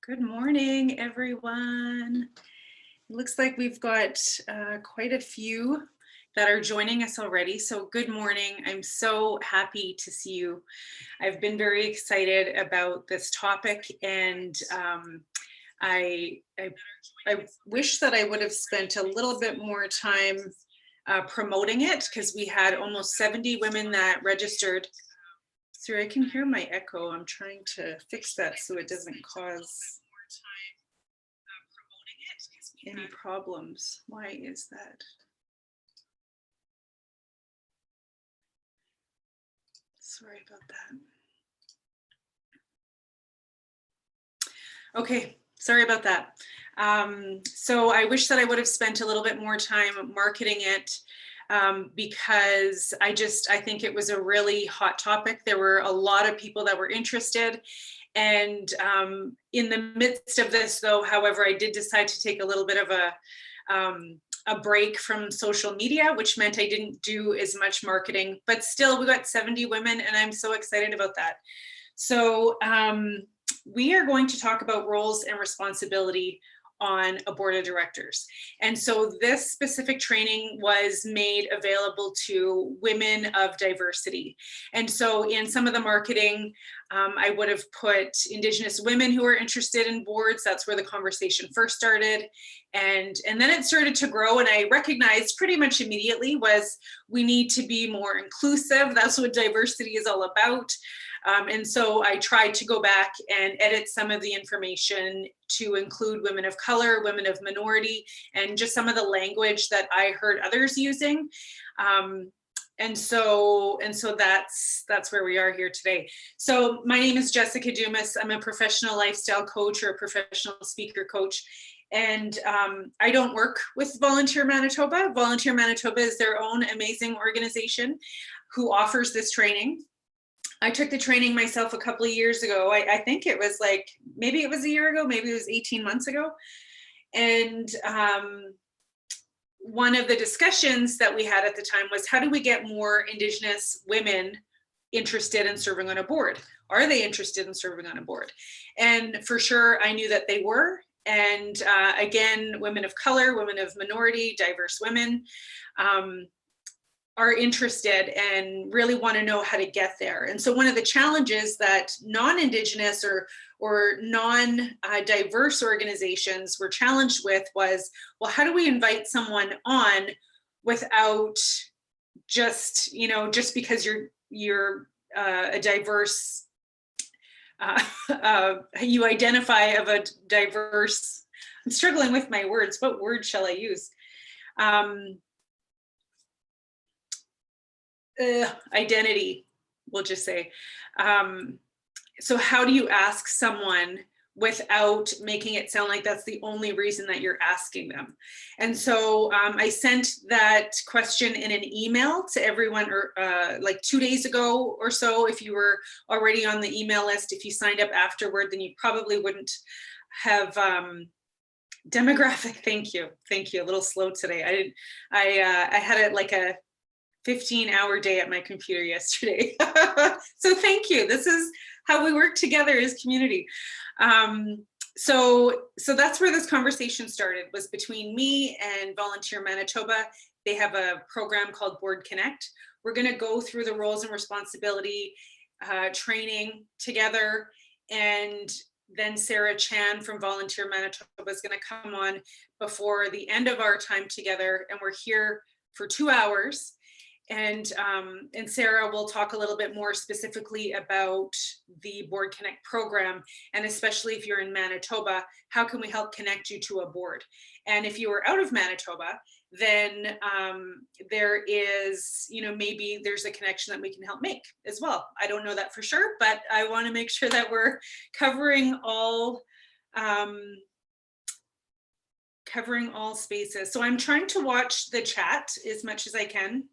Good morning, everyone. It looks like we've got quite a few that are joining us already. So good morning. I'm so happy to see you. I've been very excited about this topic, and I wish that I would have spent a little bit more time promoting it, because we had almost 70 women that registered. Sorry, I can hear my echo. I'm trying to fix that so it doesn't cause any problems. Why is that? Sorry about that. Okay, sorry about that. So I wish that I would have spent a little bit more time marketing it, because I think it was a really hot topic. There were a lot of people that were interested. And in the midst of this, though, however, I did decide to take a little bit of a break from social media, which meant I didn't do as much marketing, but still we got 70 women, and I'm so excited about that. So we are going to talk about roles and responsibility on a board of directors. And so this specific training was made available to women of diversity. And so in some of the marketing, I would have put Indigenous women who are interested in boards. That's where the conversation first started. And then it started to grow, and I recognized pretty much immediately was we need to be more inclusive. That's what diversity is all about. And so I tried to go back and edit some of the information to include women of color, women of minority, and just some of the language that I heard others using. And so that's where we are here today. So my name is Jessica Dumas. I'm a professional lifestyle coach, or a professional speaker coach. And I don't work with Volunteer Manitoba. Volunteer Manitoba is their own amazing organization who offers this training. I took the training myself a couple of years ago. I think it was like, maybe it was a year ago, maybe it was 18 months ago. And one of the discussions that we had at the time was, how do we get more Indigenous women interested in serving on a board? Are they interested in serving on a board? And for sure, I knew that they were. And again, women of color, women of minority, diverse women, are interested and really want to know how to get there. And so one of the challenges that non-Indigenous or non-diverse organizations were challenged with was, well, how do we invite someone on without just because you're a diverse, you identify of a diverse, I'm struggling with my words. What word shall I use? Identity, we'll just say. So how do you ask someone without making it sound like that's the only reason that you're asking them? And so I sent that question in an email to everyone, like 2 days ago or so. If you were already on the email list, if you signed up afterward, then you probably wouldn't have demographic. Thank you. A little slow today. I had it like a 15-hour day at my computer yesterday. So thank you. This is how we work together as community. So that's where this conversation started, was between me and Volunteer Manitoba. They have a program called Board Connect. We're going to go through the roles and responsibility training together. And then Sarah Chan from Volunteer Manitoba is going to come on before the end of our time together. And we're here for 2 hours. And Sarah will talk a little bit more specifically about the Board Connect program, and especially if you're in Manitoba, how can we help connect you to a board? And if you are out of Manitoba, then there is, maybe there's a connection that we can help make as well. I don't know that for sure, but I want to make sure that we're covering all spaces. So I'm trying to watch the chat as much as I can.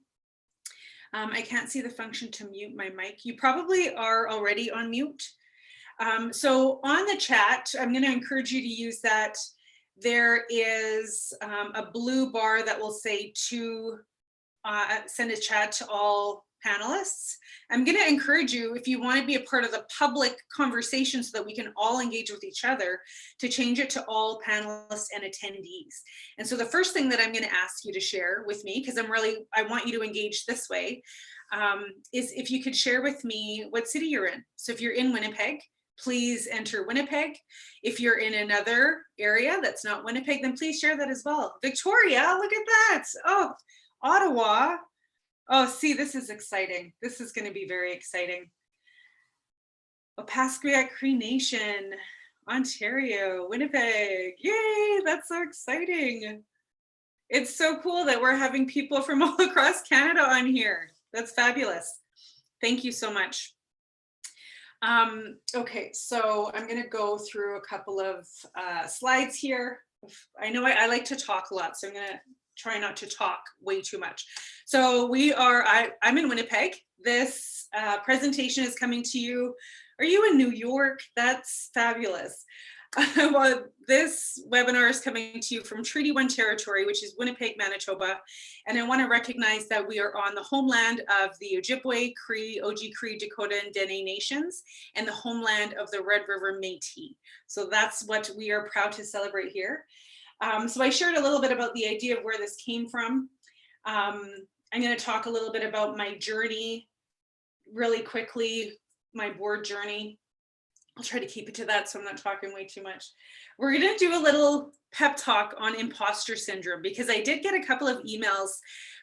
I can't see the function to mute my mic. You probably are already on mute. So on the chat, I'm going to encourage you to use that. There is a blue bar that will say send a chat to all panelists. I'm going to encourage you, if you want to be a part of the public conversation so that we can all engage with each other, to change it to all panelists and attendees. And so the first thing that I'm going to ask you to share with me, because I want you to engage this way, is if you could share with me what city you're in. So if you're in Winnipeg, please enter Winnipeg. If you're in another area that's not Winnipeg, then please share that as well. Victoria, look at that. Oh, Ottawa. Oh, see, this is exciting. This is going to be very exciting. Opaskwayak Cree Nation, Ontario, Winnipeg. Yay, that's so exciting. It's so cool that we're having people from all across Canada on here. That's fabulous. Thank you so much. Okay, so I'm going to go through a couple of slides here. I know I like to talk a lot, so I'm going to try not to talk way too much. So I'm in Winnipeg. This presentation is coming to you. Are you in New York? That's fabulous. Well, this webinar is coming to you from Treaty 1 territory, which is Winnipeg, Manitoba. And I want to recognize that we are on the homeland of the Ojibwe, Cree, Oji-Cree, Dakota, and Dene nations, and the homeland of the Red River Métis. So that's what we are proud to celebrate here. So I shared a little bit about the idea of where this came from. I'm going to talk a little bit about my journey really quickly, my board journey. I'll try to keep it to that so I'm not talking way too much. We're going to do a little pep talk on imposter syndrome, because I did get a couple of emails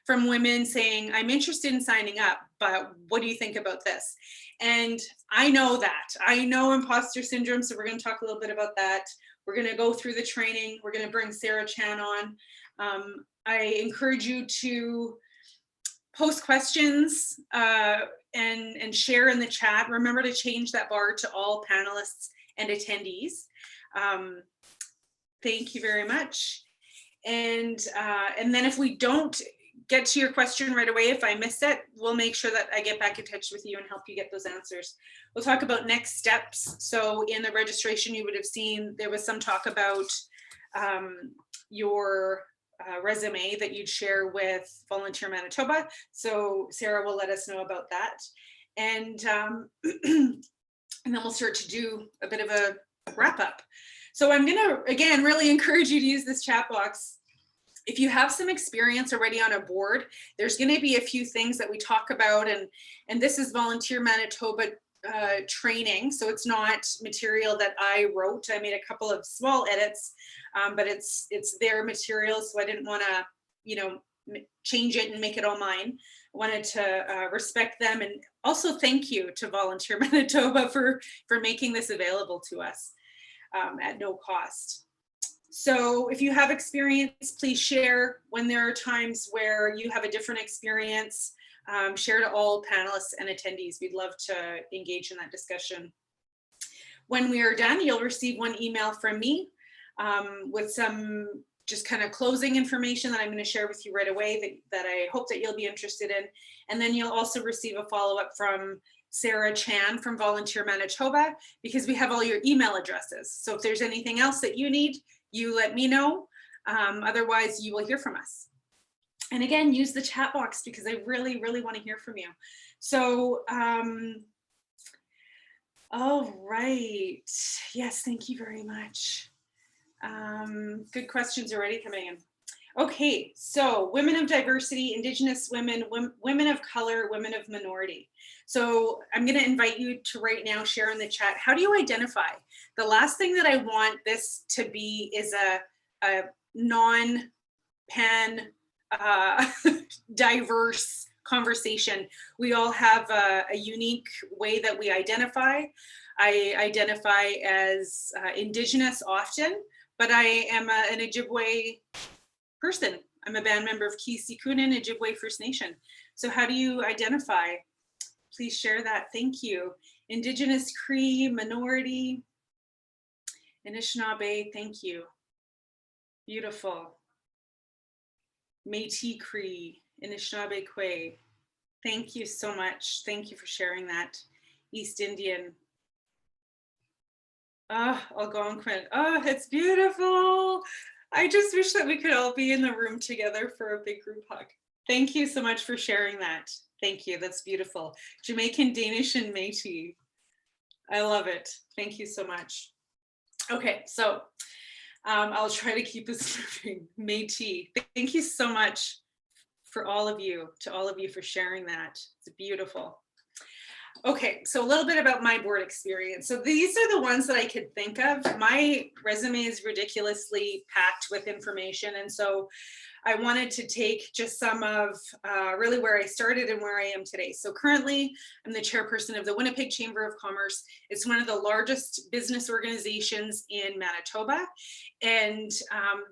from women saying, I'm interested in signing up, but what do you think about this? And I know that. I know imposter syndrome, so we're going to talk a little bit about that. We're going to go through the training. We're going to bring Sarah Chan on. I encourage you to post questions and share in the chat. Remember to change that bar to all panelists and attendees. Thank you very much. And then if we don't get to your question right away, if I miss it, we'll make sure that I get back in touch with you and help you get those answers. We'll talk about next steps. So in the registration, you would have seen there was some talk about your resume that you'd share with Volunteer Manitoba. So Sarah will let us know about that. And then we'll start to do a bit of a wrap up. So I'm gonna, again, really encourage you to use this chat box. If you have some experience already on a board, there's gonna be a few things that we talk about, and this is Volunteer Manitoba training, so it's not material that I wrote. I made a couple of small edits, but it's their material, so I didn't want to, change it and make it all mine. I wanted to respect them, and also thank you to Volunteer Manitoba for making this available to us at no cost. So if you have experience, please share. When there are times where you have a different experience, share to all panelists and attendees. We'd love to engage in that discussion. When we are done, you'll receive one email from me with some just kind of closing information that I'm going to share with you right away that I hope that you'll be interested in. And then you'll also receive a follow-up from Sarah Chan from Volunteer Manitoba, because we have all your email addresses. So if there's anything else that you need, you let me know. Otherwise, you will hear from us. And again, use the chat box, because I really, really want to hear from you. So, all right. Yes, thank you very much. Good questions already coming in. Okay, so women of diversity, Indigenous women, women of color, women of minority. So I'm going to invite you to right now share in the chat. How do you identify? The last thing that I want this to be is a non-pan diverse conversation. We all have a unique way that we identify. I identify as Indigenous often, but I am an Ojibwe person. I'm a band member of Kisikunin, Ojibwe First Nation. So how do you identify? Please share that. Thank you. Indigenous, Cree, minority, Anishinaabe, thank you. Beautiful. Métis Cree, Anishinaabe Kwe. Thank you so much. Thank you for sharing that. East Indian. Algonquin. Oh, it's beautiful. I just wish that we could all be in the room together for a big group hug. Thank you so much for sharing that. Thank you. That's beautiful. Jamaican, Danish, and Métis. I love it. Thank you so much. Okay, so I'll try to keep this moving. Métis. Thank you so much for all of you, to all of you for sharing that. It's beautiful. Okay, so a little bit about my board experience. So these are the ones that I could think of. My resume is ridiculously packed with information. And so I wanted to take just some of really where I started and where I am today. So currently, I'm the chairperson of the Winnipeg Chamber of Commerce. It's one of the largest business organizations in Manitoba. And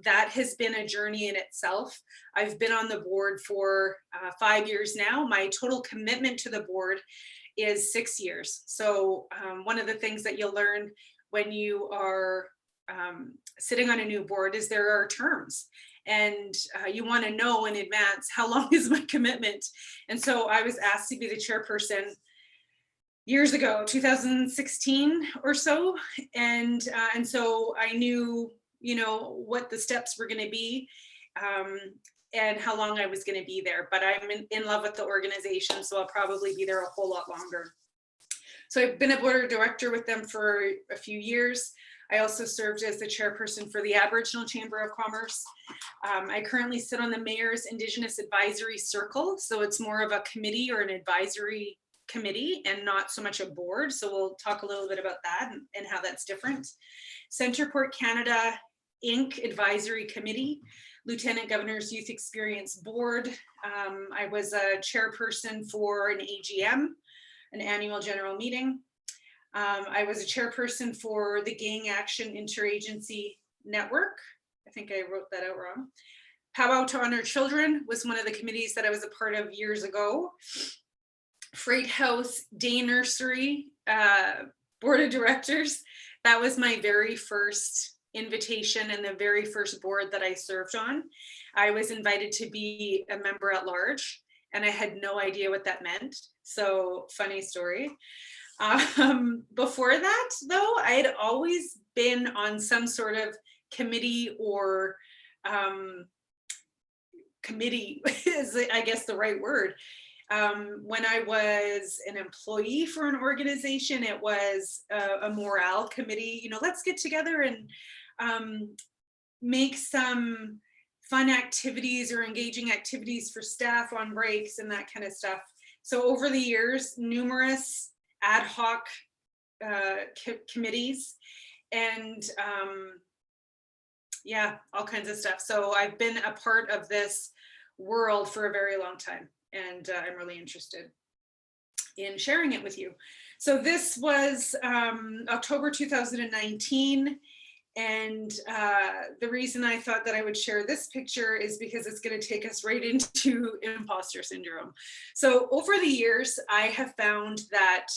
that has been a journey in itself. I've been on the board for 5 years now. My total commitment to the board is 6 years. So one of the things that you'll learn when you are sitting on a new board is there are terms. And you want to know in advance, how long is my commitment? And so I was asked to be the chairperson years ago, 2016 or so. And so I knew, what the steps were going to be and how long I was going to be there. But I'm in love with the organization, so I'll probably be there a whole lot longer. So I've been a board director with them for a few years. I also served as the chairperson for the Aboriginal Chamber of Commerce. I currently sit on the Mayor's Indigenous Advisory Circle. So it's more of a committee or an advisory committee and not so much a board. So we'll talk a little bit about that and how that's different. Centreport Canada Inc. Advisory Committee, Lieutenant Governor's Youth Experience Board. I was a chairperson for an AGM, an annual general meeting. I was a chairperson for the Gang Action Interagency Network. I think I wrote that out wrong. Powwow to Honor Children was one of the committees that I was a part of years ago. Freight House Day Nursery Board of Directors. That was my very first invitation and the very first board that I served on. I was invited to be a member at large and I had no idea what that meant. So funny story. Before that, though, I had always been on some sort of committee or committee is, I guess, the right word. When I was an employee for an organization, it was a morale committee. Let's get together and make some fun activities or engaging activities for staff on breaks and that kind of stuff. So over the years, numerous ad hoc committees and yeah, all kinds of stuff. So I've been a part of this world for a very long time and I'm really interested in sharing it with you. So this was October 2019. And the reason I thought that I would share this picture is because it's going to take us right into imposter syndrome. So over the years, I have found that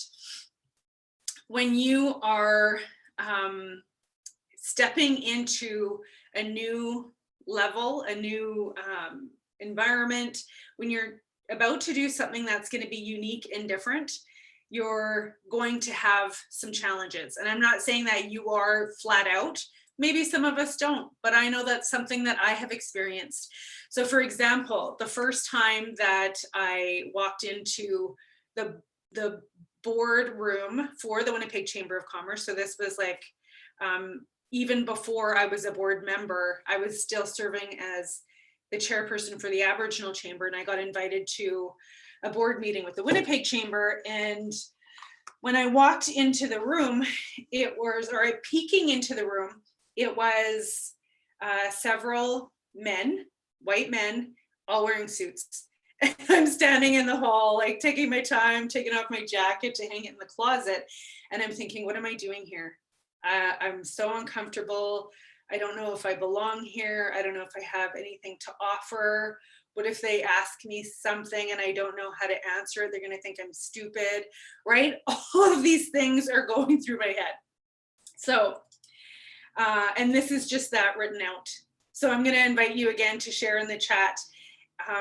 when you are stepping into a new level, a new environment, when you're about to do something that's going to be unique and different, you're going to have some challenges. And I'm not saying that you are flat out. Maybe some of us don't, but I know that's something that I have experienced. So for example, the first time that I walked into the board room for the Winnipeg Chamber of Commerce, so this was like, even before I was a board member, I was still serving as the chairperson for the Aboriginal Chamber, and I got invited to a board meeting with the Winnipeg Chamber. And when I walked into the room, peeking into the room, it was several men, white men, all wearing suits. And I'm standing in the hall, like taking my time, taking off my jacket to hang it in the closet. And I'm thinking, what am I doing here? I'm so uncomfortable. I don't know if I belong here. I don't know if I have anything to offer. What if they ask me something and I don't know how to answer it? They're going to think I'm stupid, right? All of these things are going through my head. So, and this is just that written out. So I'm going to invite you again to share in the chat.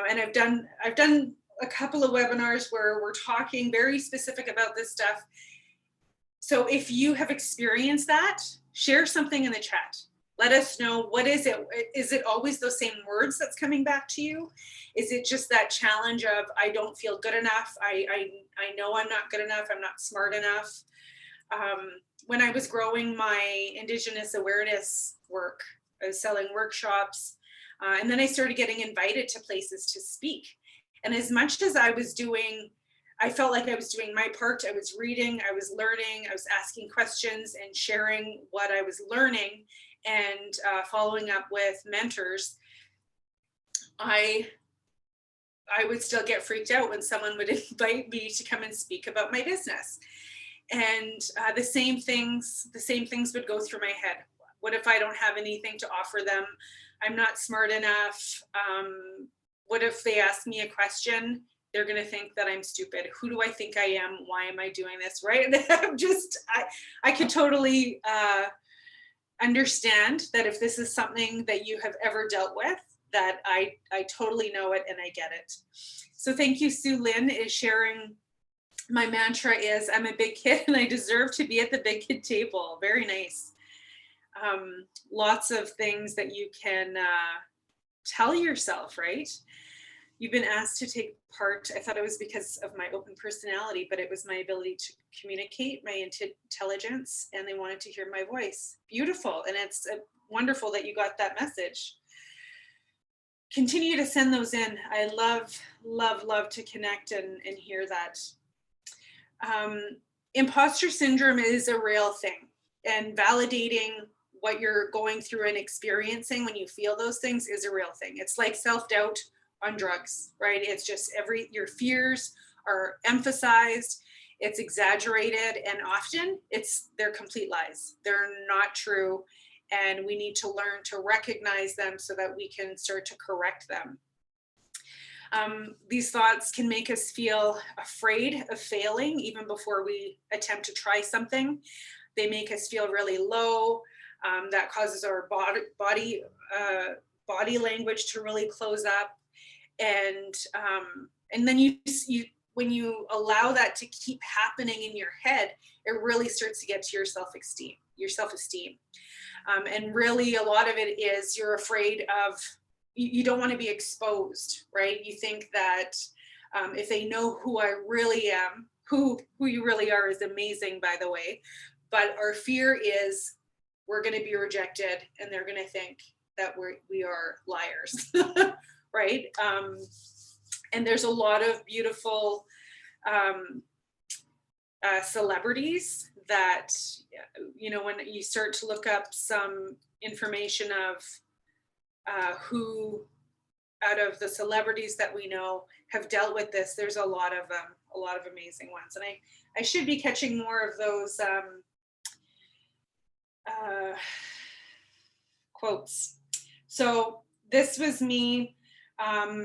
And I've done a couple of webinars where we're talking very specific about this stuff. So if you have experienced that, share something in the chat. Let us know, what is it? Is it always those same words that's coming back to you? Is it just that challenge of, I don't feel good enough. I know I'm not good enough. I'm not smart enough. When I was growing my Indigenous awareness work, I was selling workshops, and then I started getting invited to places to speak. And as much as I felt like I was doing my part. I was reading, I was learning, I was asking questions and sharing what I was learning, and following up with mentors. I would still get freaked out when someone would invite me to come and speak about my business. And the same things would go through my head. What if I don't have anything to offer them? I'm not smart enough. What if they ask me a question? They're going to think that I'm stupid. Who do I think I am? Why am I doing this? Right? I could totally understand that if this is something that you have ever dealt with, that I totally know it and I get it. So thank you, Sue Lynn, is sharing. My mantra is, I'm a big kid and I deserve to be at the big kid table. Very nice. Lots of things that you can tell yourself, right? You've been asked to take part. I thought it was because of my open personality, but it was my ability to communicate, my intelligence, and they wanted to hear my voice. Beautiful. And it's wonderful that you got that message. Continue to send those in. I love to connect and hear that. Imposter syndrome is a real thing, and validating what you're going through and experiencing when you feel those things is a real thing. It's like self-doubt on drugs, right? It's just your fears are emphasized, it's exaggerated, and often they're complete lies. They're not true, and we need to learn to recognize them so that we can start to correct them. These thoughts can make us feel afraid of failing even before we attempt to try something. They make us feel really low. That causes our body language to really close up. And then when you allow that to keep happening in your head, it really starts to get to your self-esteem. And really a lot of it is you're afraid of, you don't want to be exposed, right? You think that if they know who I really am, who you really are is amazing, by the way. But our fear is we're going to be rejected and they're going to think that we are liars, right? And there's a lot of beautiful celebrities that, when you start to look up some information of who out of the celebrities that we know have dealt with this, there's a lot of amazing ones. And I should be catching more of those quotes. So this was me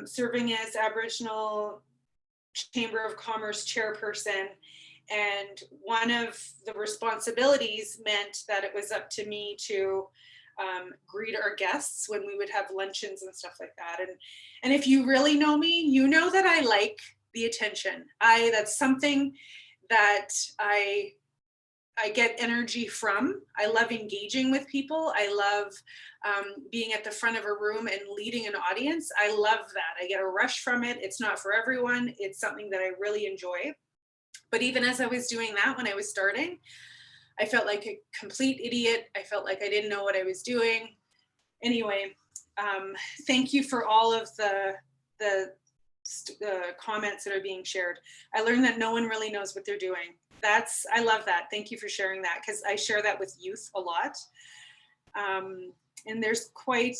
serving as Aboriginal Chamber of Commerce chairperson. And one of the responsibilities meant that it was up to me to greet our guests when we would have luncheons and stuff like that. And if you really know me, you know that I like the attention. That's something that I get energy from. I love engaging with people. I love being at the front of a room and leading an audience. I love that. I get a rush from it. It's not for everyone. It's something that I really enjoy. But even as I was doing that, when I was starting, I felt like a complete idiot. I felt like I didn't know what I was doing. Anyway, thank you for all of the comments that are being shared. I learned that no one really knows what they're doing. I love that. Thank you for sharing that, because I share that with youth a lot. And there's quite,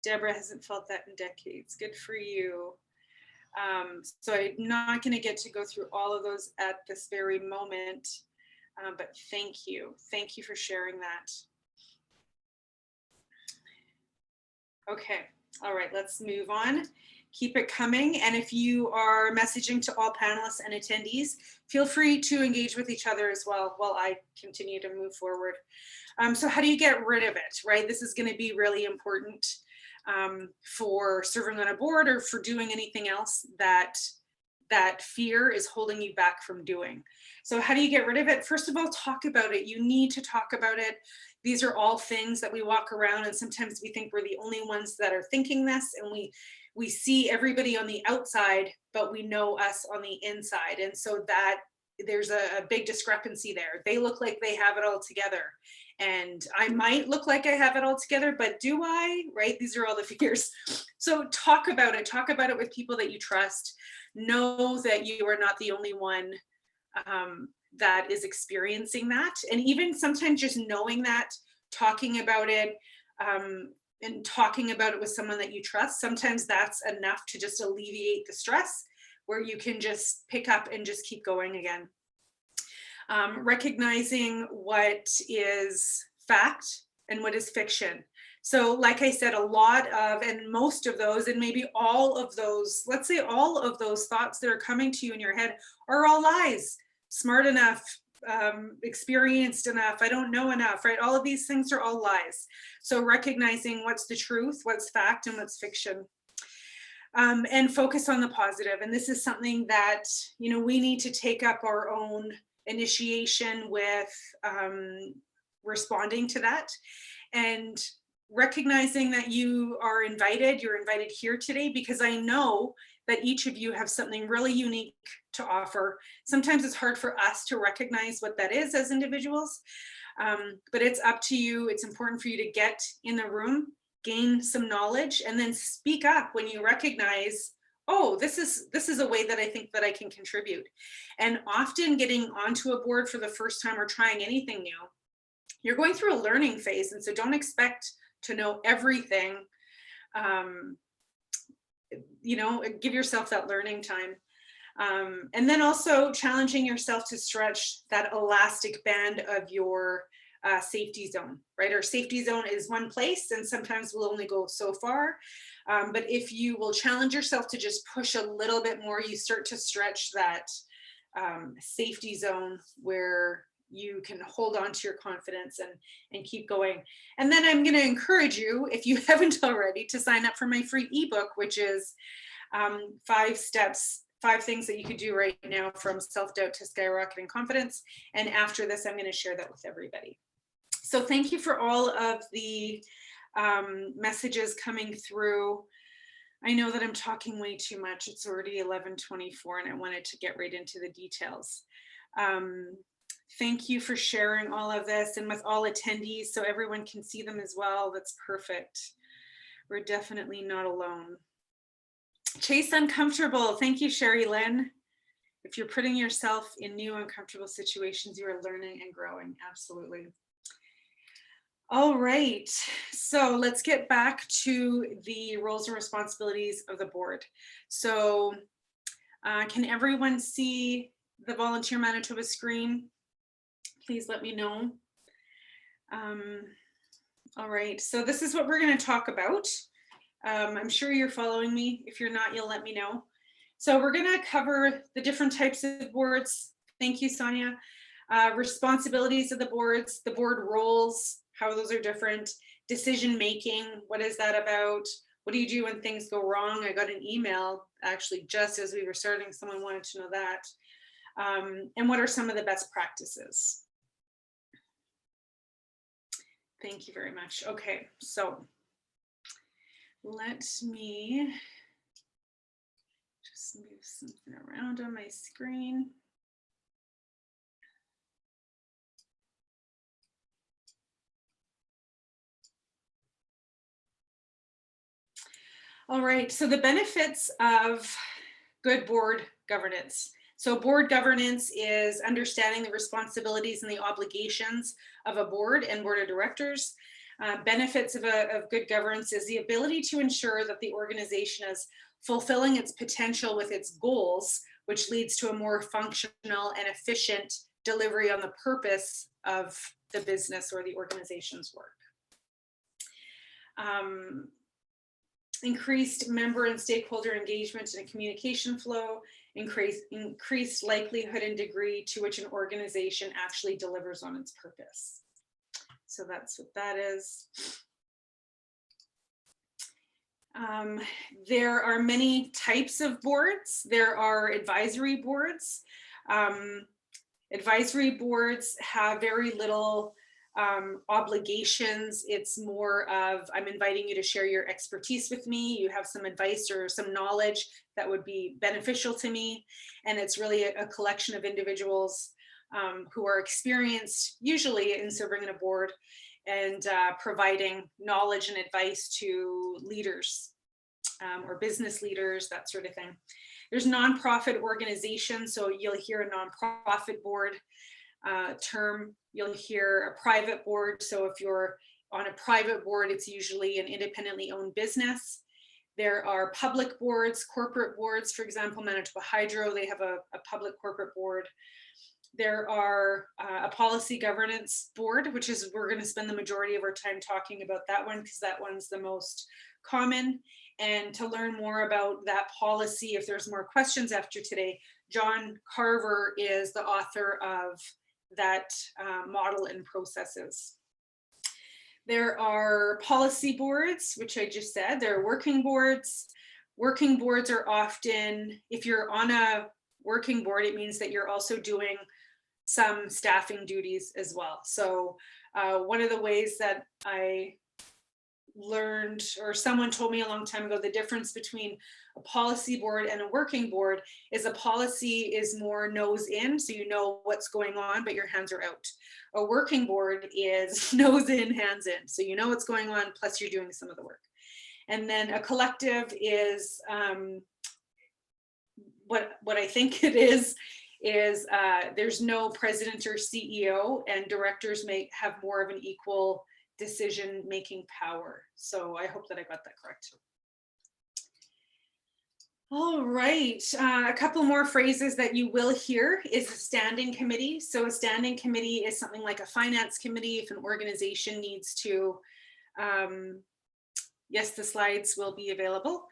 Deborah hasn't felt that in decades. Good for you. So I'm not going to get to go through all of those at this very moment, but thank you. Thank you for sharing that. Okay. All right, let's move on. Keep it coming. And if you are messaging to all panelists and attendees, feel free to engage with each other as well while I continue to move forward. So how do you get rid of it, right? This is going to be really important for serving on a board or for doing anything else that that fear is holding you back from doing. So how do you get rid of it? First of all, talk about it. You need to talk about it. These are all things that we walk around, and sometimes we think we're the only ones that are thinking this, and we see everybody on the outside, but we know us on the inside. And so that there's a big discrepancy there. They look like they have it all together. And I might look like I have it all together, but do I? Right? These are all the fears. So talk about it. Talk about it with people that you trust. Know that you are not the only one that is experiencing that. And even sometimes just knowing that, talking about it, and talking about it with someone that you trust, sometimes that's enough to just alleviate the stress, where you can just pick up and just keep going again. Recognizing what is fact and what is fiction. So like I said, a lot of, and most of those, and maybe all of those, let's say all of those thoughts that are coming to you in your head are all lies. Smart enough, experienced enough, I don't know enough, right? All of these things are all lies. So recognizing what's the truth, what's fact, and what's fiction. And focus on the positive. And this is something that, you know, we need to take up our own initiation with responding to that, and recognizing that you are invited. You're invited here today because I know that each of you have something really unique to offer. Sometimes it's hard for us to recognize what that is as individuals, but it's up to you. It's important for you to get in the room, gain some knowledge, and then speak up when you recognize, oh, this is a way that I think that I can contribute. And often getting onto a board for the first time or trying anything new, you're going through a learning phase. And so don't expect to know everything. You know, give yourself that learning time. And then also challenging yourself to stretch that elastic band of your safety zone, right? Our safety zone is one place, and sometimes we'll only go so far. But if you will challenge yourself to just push a little bit more, you start to stretch that safety zone where you can hold on to your confidence and keep going. And then I'm going to encourage you, if you haven't already, to sign up for my free ebook, which is 5 steps, 5 things that you could do right now from self-doubt to skyrocketing confidence. And after this, I'm going to share that with everybody. So thank you for all of the messages coming through. I know that I'm talking way too much. It's already 11:24 and I wanted to get right into the details. Thank you for sharing all of this and with all attendees so everyone can see them as well. That's perfect. We're definitely not alone. Chase uncomfortable. Thank you, Sherry Lynn. If you're putting yourself in new uncomfortable situations, you are learning and growing. Absolutely. All right, so let's get back to the roles and responsibilities of the board. So can everyone see the Volunteer Manitoba screen? Please let me know. All right, so this is what we're going to talk about. I'm sure you're following me. If you're not, you'll let me know. So we're going to cover the different types of boards. Thank you, Sonia. Responsibilities of the boards, the board roles, how those are different, decision making, what is that about? What do you do when things go wrong? I got an email actually just as we were starting, someone wanted to know that. And what are some of the best practices? Thank you very much. Okay, so let me just move something around on my screen. All right, so the benefits of good board governance. So board governance is understanding the responsibilities and the obligations of a board and board of directors. Benefits of good governance is the ability to ensure that the organization is fulfilling its potential with its goals, which leads to a more functional and efficient delivery on the purpose of the business or the organization's work. Increased member and stakeholder engagement and communication flow, increased likelihood and degree to which an organization actually delivers on its purpose. So that's what that is. There are many types of boards. There are advisory boards. Advisory boards have very little obligations. It's more of, I'm inviting you to share your expertise with me. You have some advice or some knowledge that would be beneficial to me. And it's really a collection of individuals who are experienced, usually in serving on a board, and providing knowledge and advice to leaders or business leaders, that sort of thing. There's nonprofit organizations, so you'll hear a nonprofit board term. You'll hear a private board. So if you're on a private board, it's usually an independently owned business. There are public boards, corporate boards. For example, Manitoba Hydro, they have a public corporate board. There are a policy governance board, which is, we're going to spend the majority of our time talking about that one because that one's the most common. And to learn more about that policy, if there's more questions after today, John Carver is the author of that model and processes. There are policy boards, which I just said. There are working boards. Working boards are often, if you're on a working board, it means that you're also doing some staffing duties as well. So one of the ways that I learned, or someone told me a long time ago, the difference between a policy board and a working board is a policy is more nose in, so you know what's going on, but your hands are out. A working board is nose in, hands in, so you know what's going on, plus you're doing some of the work. And then a collective is what I think it is there's no president or CEO, and directors may have more of an equal decision-making power. So I hope that I got that correct. All right, a couple more phrases that you will hear is a standing committee. So a standing committee is something like a finance committee if an organization needs to, yes, the slides will be available.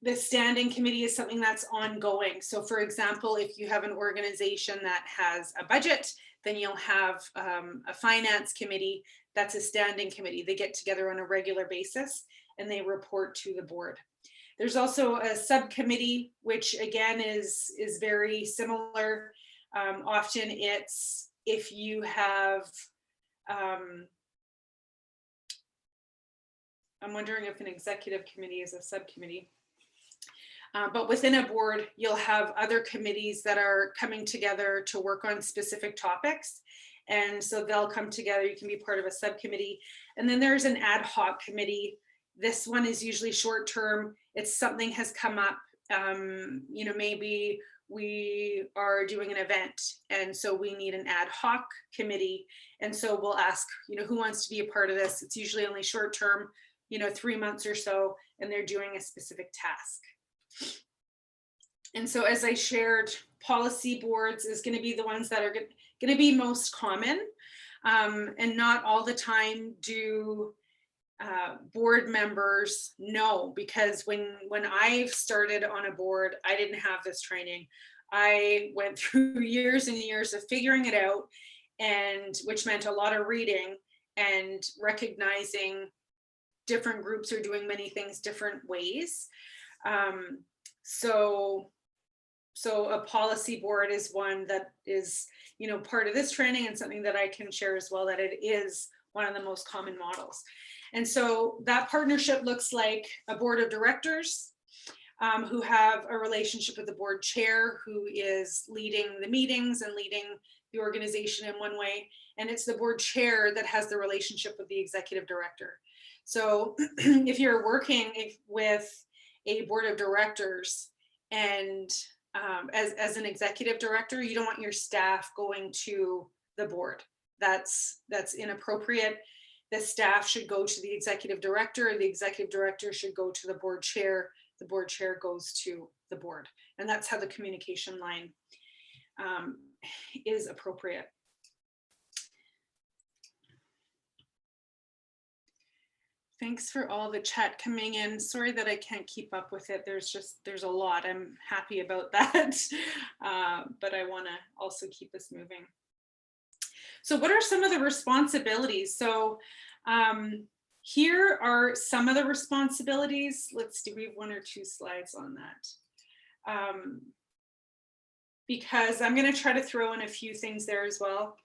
The standing committee is something that's ongoing. So for example, if you have an organization that has a budget, then you'll have a finance committee that's a standing committee. They get together on a regular basis and they report to the board. There's also a subcommittee, which again is very similar. Often it's if you have, I'm wondering if an executive committee is a subcommittee. But within a board, you'll have other committees that are coming together to work on specific topics. And so they'll come together, you can be part of a subcommittee. And then there's an ad hoc committee. This one is usually short term. It's something has come up, you know, maybe we are doing an event and so we need an ad hoc committee. And so we'll ask, you know, who wants to be a part of this? It's usually only short term, you know, 3 months or so, and they're doing a specific task. And so as I shared, policy boards is going to be the ones that are going to be most common, and not all the time do board members know, because when I started on a board, I didn't have this training. I went through years and years of figuring it out, and which meant a lot of reading and recognizing different groups are doing many things different ways. So a policy board is one that is, you know, part of this training, and something that I can share as well, that it is one of the most common models. And so that partnership looks like a board of directors who have a relationship with the board chair, who is leading the meetings and leading the organization in one way. And it's the board chair that has the relationship with the executive director. So if you're working with a board of directors and as an executive director, you don't want your staff going to the board. That's inappropriate. The staff should go to the executive director. The executive director should go to the board chair. The board chair goes to the board. And that's how the communication line is appropriate. Thanks for all the chat coming in. Sorry that I can't keep up with it. There's a lot. I'm happy about that, but I want to also keep us moving. So what are some of the responsibilities? So Here are some of the responsibilities. Let's do, we have 1 or 2 slides on that. Because I'm going to try to throw in a few things there as well.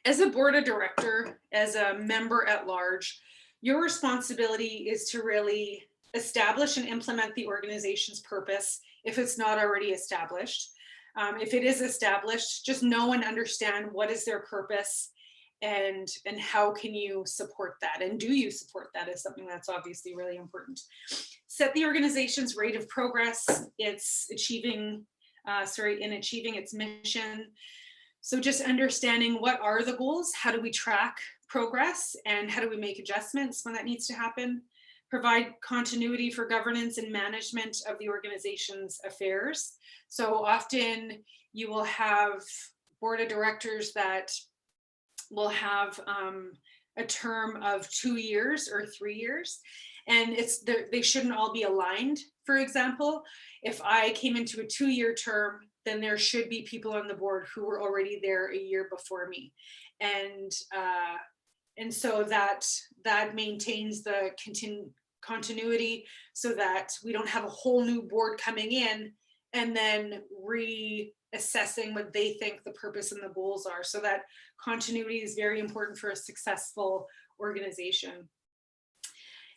As a board of director, as a member at large, your responsibility is to really establish and implement the organization's purpose if it's not already established. If it is established, just know and understand what is their purpose and how can you support that, and do you support that is something that's obviously really important. Set the organization's rate of progress, it's achieving, in achieving its mission. So just understanding what are the goals, how do we track progress, and how do we make adjustments when that needs to happen. Provide continuity for governance and management of the organization's affairs. So often you will have board of directors that will have a term of 2 years or 3 years, and they shouldn't all be aligned. For example, if I came into a 2-year term, then there should be people on the board who were already there a year before me, and so that maintains the continuity, so that we don't have a whole new board coming in and then reassessing what they think the purpose and the goals are. So that continuity is very important for a successful organization.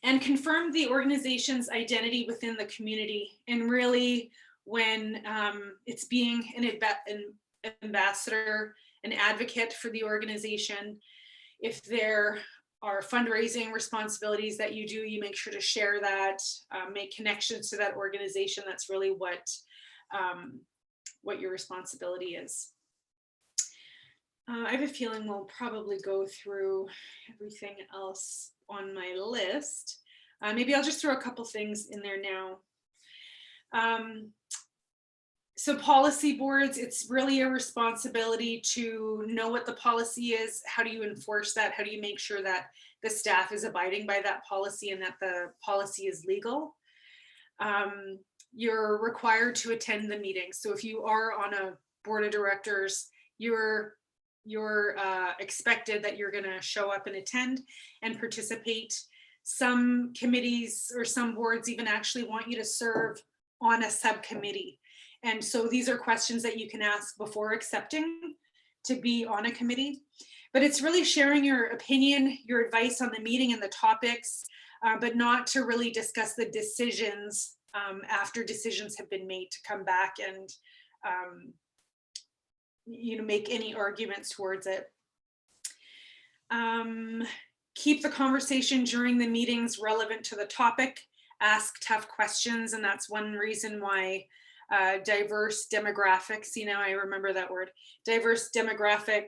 And confirm the organization's identity within the community, and really when it's being an ambassador, an advocate for the organization. If there are fundraising responsibilities that you do, you make sure to share that, make connections to that organization. That's really what your responsibility is. I have a feeling we'll probably go through everything else on my list. Maybe I'll just throw a couple things in there now. So policy boards, it's really a responsibility to know what the policy is. How do you enforce that? How do you make sure that the staff is abiding by that policy and that the policy is legal? You're required to attend the meetings. So if you are on a board of directors, you're expected that you're going to show up and attend and participate. Some committees or some boards even actually want you to serve on a subcommittee. And so these are questions that you can ask before accepting to be on a committee. But it's really sharing your opinion, your advice on the meeting and the topics, but not to really discuss the decisions after decisions have been made, to come back and make any arguments towards it. Keep the conversation during the meetings relevant to the topic. Ask tough questions, and that's one reason why diverse demographics, I remember that word, diverse demographic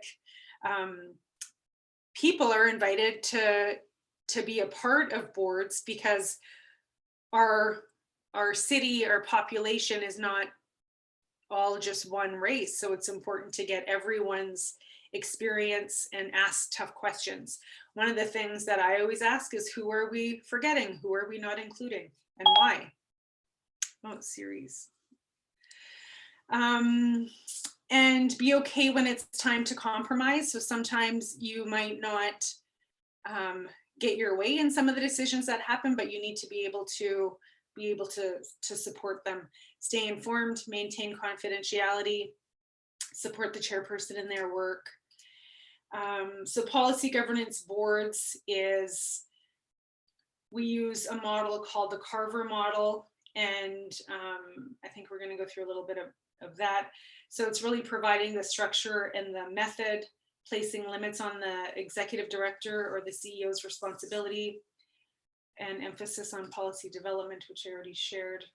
people are invited to be a part of boards, because our city, our population is not all just one race. So it's important to get everyone's experience and ask tough questions. One of the things that I always ask is, who are we forgetting? Who are we not including, and why? Oh, series. And be okay when it's time to compromise. So sometimes you might not get your way in some of the decisions that happen, but you need to be able to support them. Stay informed, maintain confidentiality, support the chairperson in their work. So policy governance boards we use a model called the Carver model, and I think we're going to go through a little bit of that. So it's really providing the structure and the method, placing limits on the executive director or the CEO's responsibility, and emphasis on policy development, which I already shared.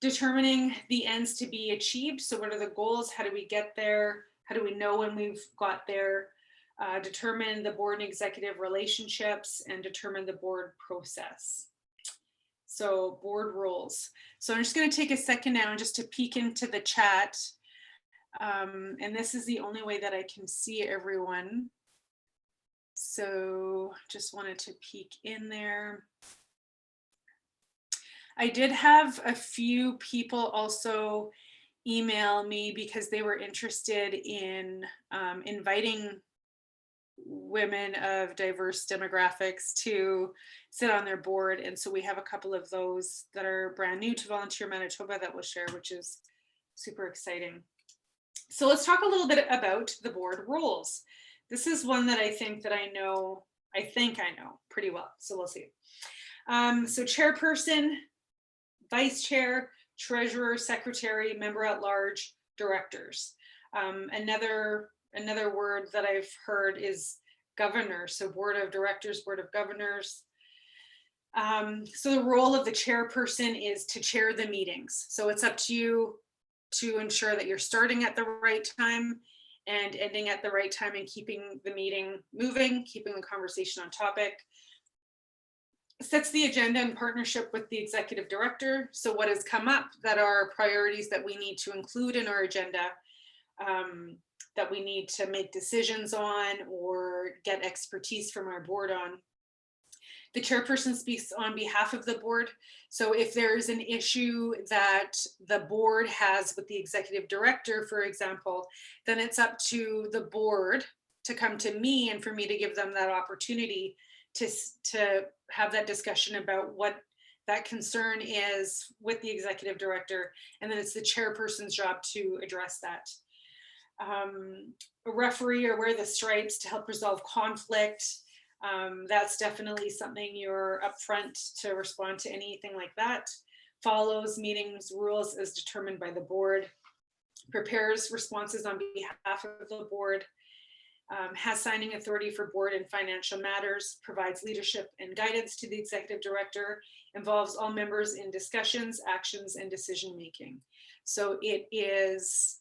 Determining the ends to be achieved. So what are the goals? How do we get there? How do we know when we've got there? Determine the board and executive relationships, and determine the board process. So board roles. So I'm just going to take a second now just to peek into the chat. And this is the only way that I can see everyone. So just wanted to peek in there. I did have a few people also email me because they were interested in inviting women of diverse demographics to sit on their board. And so we have a couple of those that are brand new to Volunteer Manitoba that we'll share, which is super exciting. So let's talk a little bit about the board roles. This is one that I think I know pretty well. So we'll see. So chairperson, vice chair, treasurer, secretary, member at large, directors. Another word that I've heard is governor. So board of directors, board of governors. So the role of the chairperson is to chair the meetings. So it's up to you to ensure that you're starting at the right time and ending at the right time and keeping the meeting moving, keeping the conversation on topic. Sets the agenda in partnership with the executive director. So what has come up that are priorities that we need to include in our agenda, that we need to make decisions on or get expertise from our board on. The chairperson speaks on behalf of the board. So if there's an issue that the board has with the executive director, for example, then it's up to the board to come to me and for me to give them that opportunity to have that discussion about what that concern is with the executive director. And then it's the chairperson's job to address that. A referee or wear the stripes to help resolve conflict. That's definitely something you're upfront to respond to anything like that. Follows meetings rules as determined by the board. Prepares responses on behalf of the board. Has signing authority for board and financial matters. Provides leadership and guidance to the executive director. Involves all members in discussions, actions, and decision making. So it is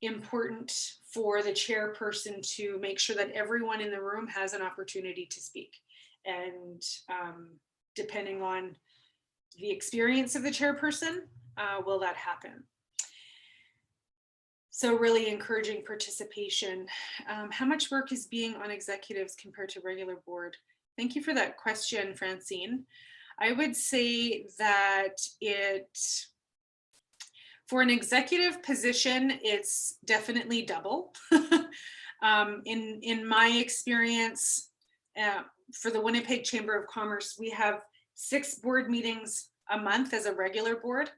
important for the chairperson to make sure that everyone in the room has an opportunity to speak. And depending on the experience of the chairperson, will that happen? So really encouraging participation. How much work is being on executives compared to regular board? Thank you for that question, Francine. I would say that for an executive position, it's definitely double. In my experience, for the Winnipeg Chamber of Commerce, we have 6 board meetings a month as a regular board.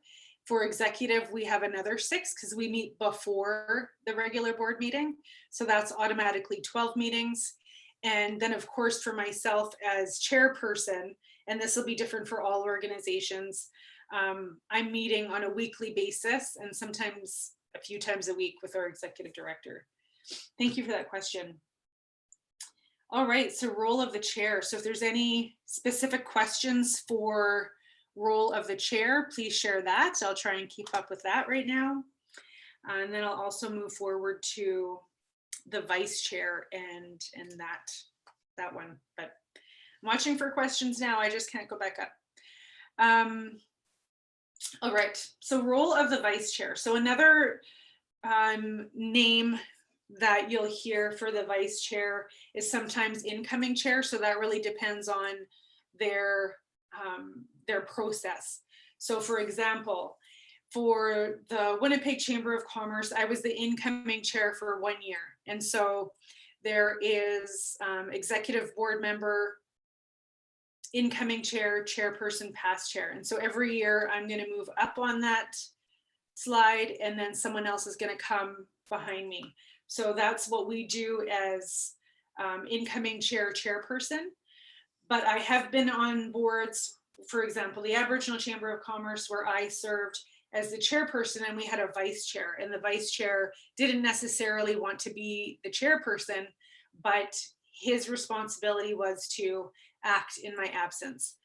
For executive, we have another 6 because we meet before the regular board meeting. So that's automatically 12 meetings. And then of course, for myself as chairperson, and this will be different for all organizations, I'm meeting on a weekly basis and sometimes a few times a week with our executive director. Thank you for that question. All right, so role of the chair. So if there's any specific questions for role of the chair, please share that. I'll try and keep up with that right now. And then I'll also move forward to the vice chair and that one. But I'm watching for questions now. I just can't go back up. All right, so role of the vice chair. So another name that you'll hear for the vice chair is sometimes incoming chair. So that really depends on their process. So for example, for the Winnipeg Chamber of Commerce, I was the incoming chair for 1 year. And so there is executive board member, incoming chair, chairperson, past chair. And so every year I'm going to move up on that slide and then someone else is going to come behind me. So that's what we do as incoming chair, chairperson. But I have been on boards, for example, the Aboriginal Chamber of Commerce, where I served as the chairperson and we had a vice chair, and the vice chair didn't necessarily want to be the chairperson, but his responsibility was to act in my absence.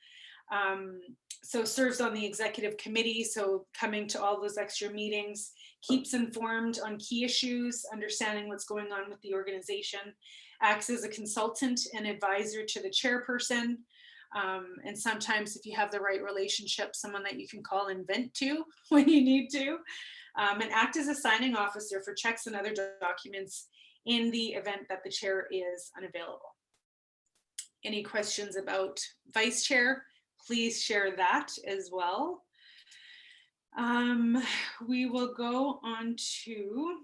So serves on the executive committee, so coming to all those extra meetings, keeps informed on key issues, understanding what's going on with the organization, acts as a consultant and advisor to the chairperson, and sometimes if you have the right relationship, someone that you can call and vent to when you need to, and act as a signing officer for checks and other documents in the event that the chair is unavailable. Any questions about vice chair? Please share that as well. We will go on to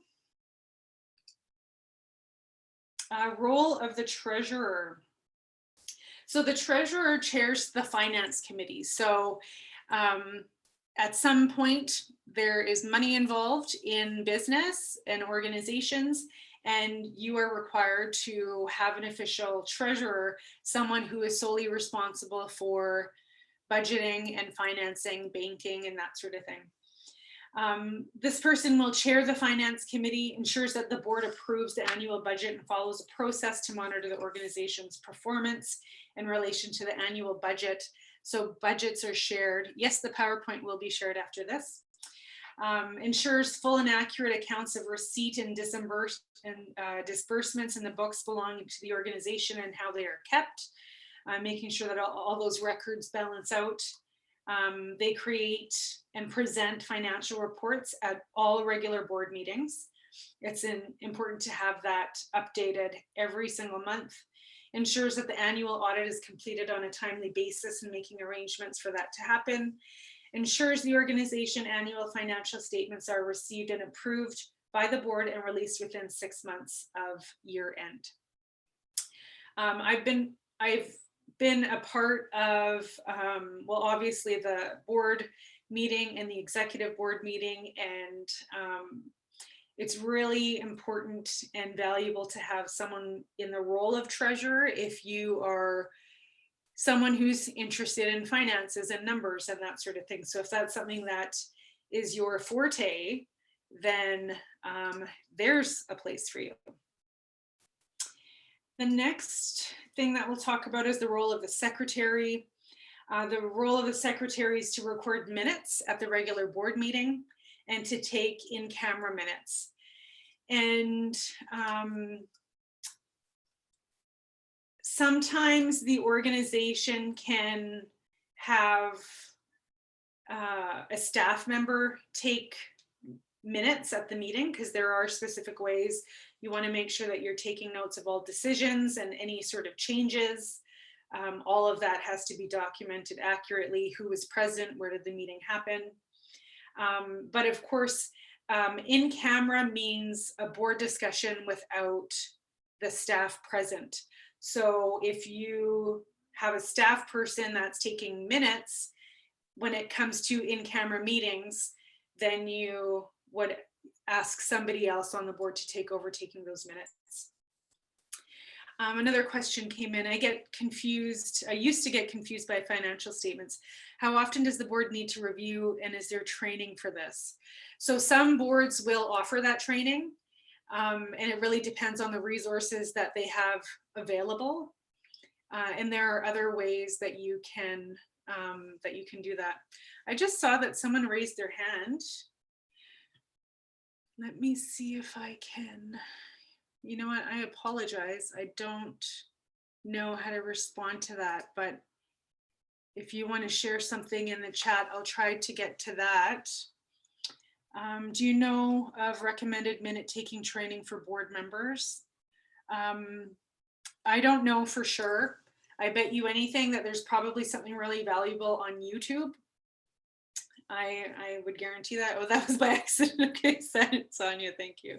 Role of the treasurer. So the treasurer chairs the finance committee. So at some point, there is money involved in business and organizations, and you are required to have an official treasurer, someone who is solely responsible for budgeting and financing, banking, and that sort of thing. This person will chair the finance committee, ensures that the board approves the annual budget and follows a process to monitor the organization's performance in relation to the annual budget. So budgets are shared. Yes, the PowerPoint will be shared after this. Ensures full and accurate accounts of receipt and disbursements in the books belonging to the organization and how they are kept, making sure that all those records balance out. They create and present financial reports at all regular board meetings. It's important to have that updated every single month. Ensures that the annual audit is completed on a timely basis and making arrangements for that to happen. Ensures the organization annual financial statements are received and approved by the board and released within 6 months of year end. I've been a part of, well, obviously the board meeting and the executive board meeting, and it's really important and valuable to have someone in the role of treasurer if you are someone who's interested in finances and numbers and that sort of thing. So if that's something that is your forte, then there's a place for you. The next thing that we'll talk about is the role of the secretary. The role of the secretary is to record minutes at the regular board meeting and to take in-camera minutes. And sometimes the organization can have a staff member take minutes at the meeting, because there are specific ways you want to make sure that you're taking notes of all decisions and any sort of changes. All of that has to be documented accurately. Who was present? Where did the meeting happen? But of course, in camera means a board discussion without the staff present. So if you have a staff person that's taking minutes, when it comes to in-camera meetings, then you would ask somebody else on the board to take over taking those minutes. Another question came in. I get confused. I used to get confused by financial statements. How often does the board need to review, and is there training for this? So some boards will offer that training, and it really depends on the resources that they have available. And there are other ways that you can do that. I just saw that someone raised their hand. Let me see if I can. You know what? I apologize. I don't know how to respond to that, but if you want to share something in the chat, I'll try to get to that. Do you know of recommended minute taking training for board members? I don't know for sure. I bet you anything that there's probably something really valuable on YouTube. I would guarantee that. Oh, that was by accident. Okay, Sonia, thank you.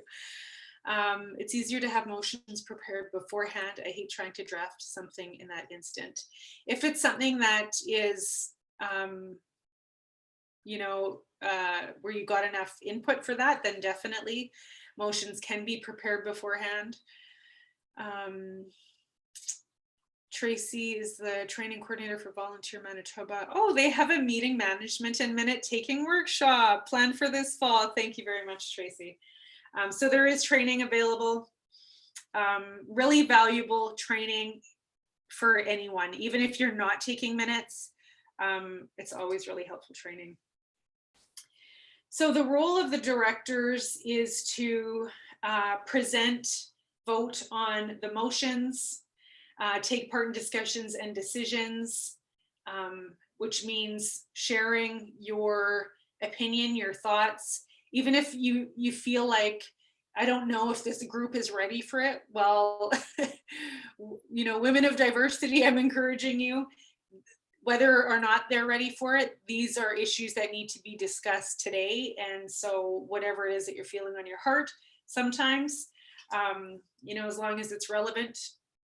It's easier to have motions prepared beforehand. I hate trying to draft something in that instant. If it's something that is, you know, where you got enough input for that, then definitely motions can be prepared beforehand. Tracy is the training coordinator for Volunteer Manitoba. Oh, they have a meeting management and minute taking workshop planned for this fall. Thank you very much, Tracy. So there is training available, really valuable training for anyone, even if you're not taking minutes. It's always really helpful training. So the role of the directors is to present, vote on the motions, take part in discussions and decisions, which means sharing your opinion, your thoughts. Even if you feel like, I don't know if this group is ready for it, well, you know, women of diversity, I'm encouraging you, whether or not they're ready for it, these are issues that need to be discussed today. And so whatever it is that you're feeling on your heart, sometimes You know, as long as it's relevant,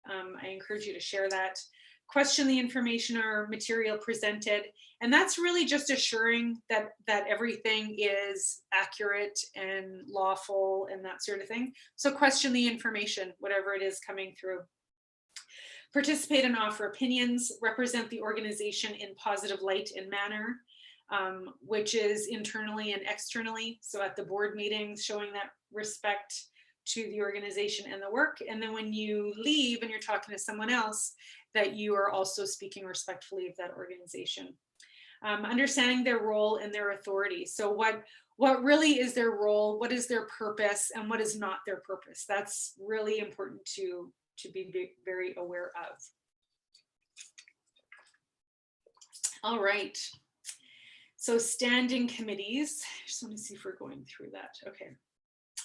I encourage you to share that. Question the information or material presented. And that's really just assuring that everything is accurate and lawful and that sort of thing. So question the information, whatever it is coming through. Participate and offer opinions, represent the organization in positive light and manner, which is internally and externally. So at the board meetings, showing that respect to the organization and the work. And then when you leave and you're talking to someone else, that you are also speaking respectfully of that organization. Understanding their role and their authority. So what really is their role, what is their purpose, and what is not their purpose. That's really important to be very aware of. All right. So standing committees. I just want to see if we're going through that. Okay.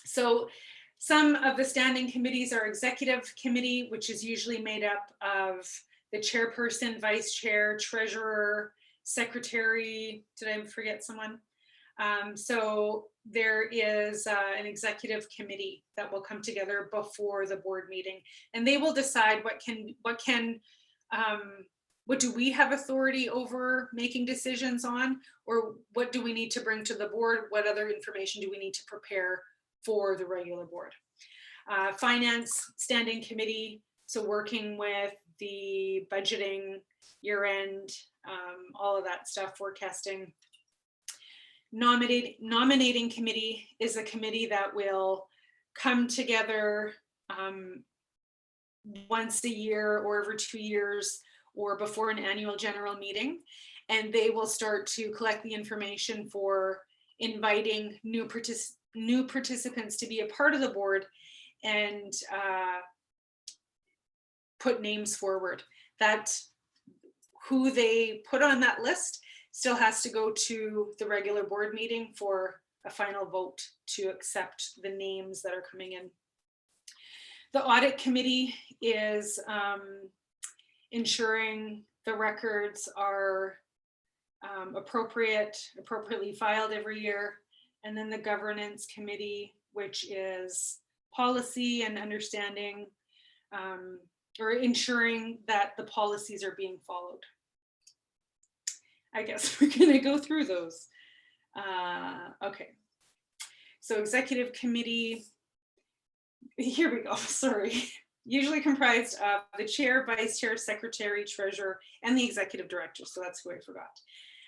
So some of the standing committees are executive committee, which is usually made up of the chairperson, vice chair, treasurer, secretary. Did I forget someone? So there is an executive committee that will come together before the board meeting, and they will decide what do we have authority over making decisions on, or what do we need to bring to the board? What other information do we need to prepare for the regular board? Finance standing committee, so working with the budgeting, year end, all of that stuff, forecasting. Nominating committee is a committee that will come together once a year or every 2 years or before an annual general meeting, and they will start to collect the information for inviting new participants to be a part of the board and put names forward. That who they put on that list still has to go to the regular board meeting for a final vote to accept the names that are coming in. The audit committee is ensuring the records are appropriately filed every year. And then the governance committee, which is policy and understanding or ensuring that the policies are being followed. I guess we're going to go through those. Okay. So executive committee, here we go, sorry. Usually comprised of the chair, vice chair, secretary, treasurer, and the executive director. So that's who I forgot.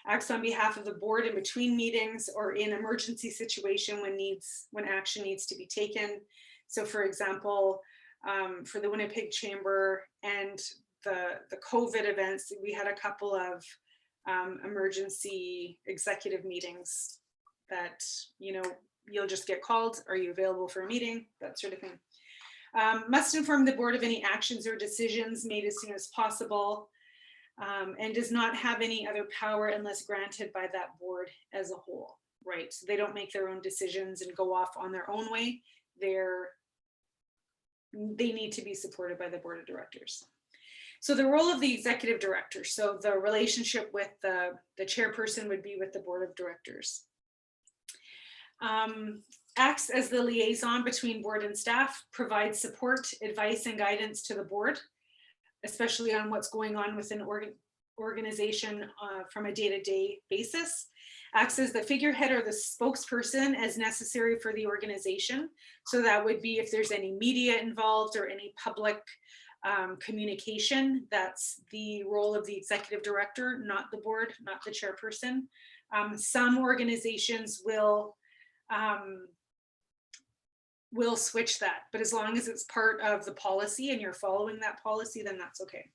Acts on behalf of the board in between meetings or in emergency situation when action needs to be taken. So for example, for the Winnipeg Chamber and the COVID events, we had a couple of emergency executive meetings that, you know, you'll just get called. Are you available for a meeting? That sort of thing. Must inform the board of any actions or decisions made as soon as possible, and does not have any other power unless granted by that board as a whole, right? So they don't make their own decisions and go off on their own way. They need to be supported by the board of directors. So the role of the executive director, so the relationship with the chairperson would be with the board of directors. Acts as the liaison between board and staff, provides support, advice, and guidance to the board, especially on what's going on within organization from a day-to-day basis. Acts as the figurehead or the spokesperson as necessary for the organization. So that would be if there's any media involved or any public communication, that's the role of the executive director, not the board, not the chairperson. Some organizations will switch that, but as long as it's part of the policy and you're following that policy, then that's okay.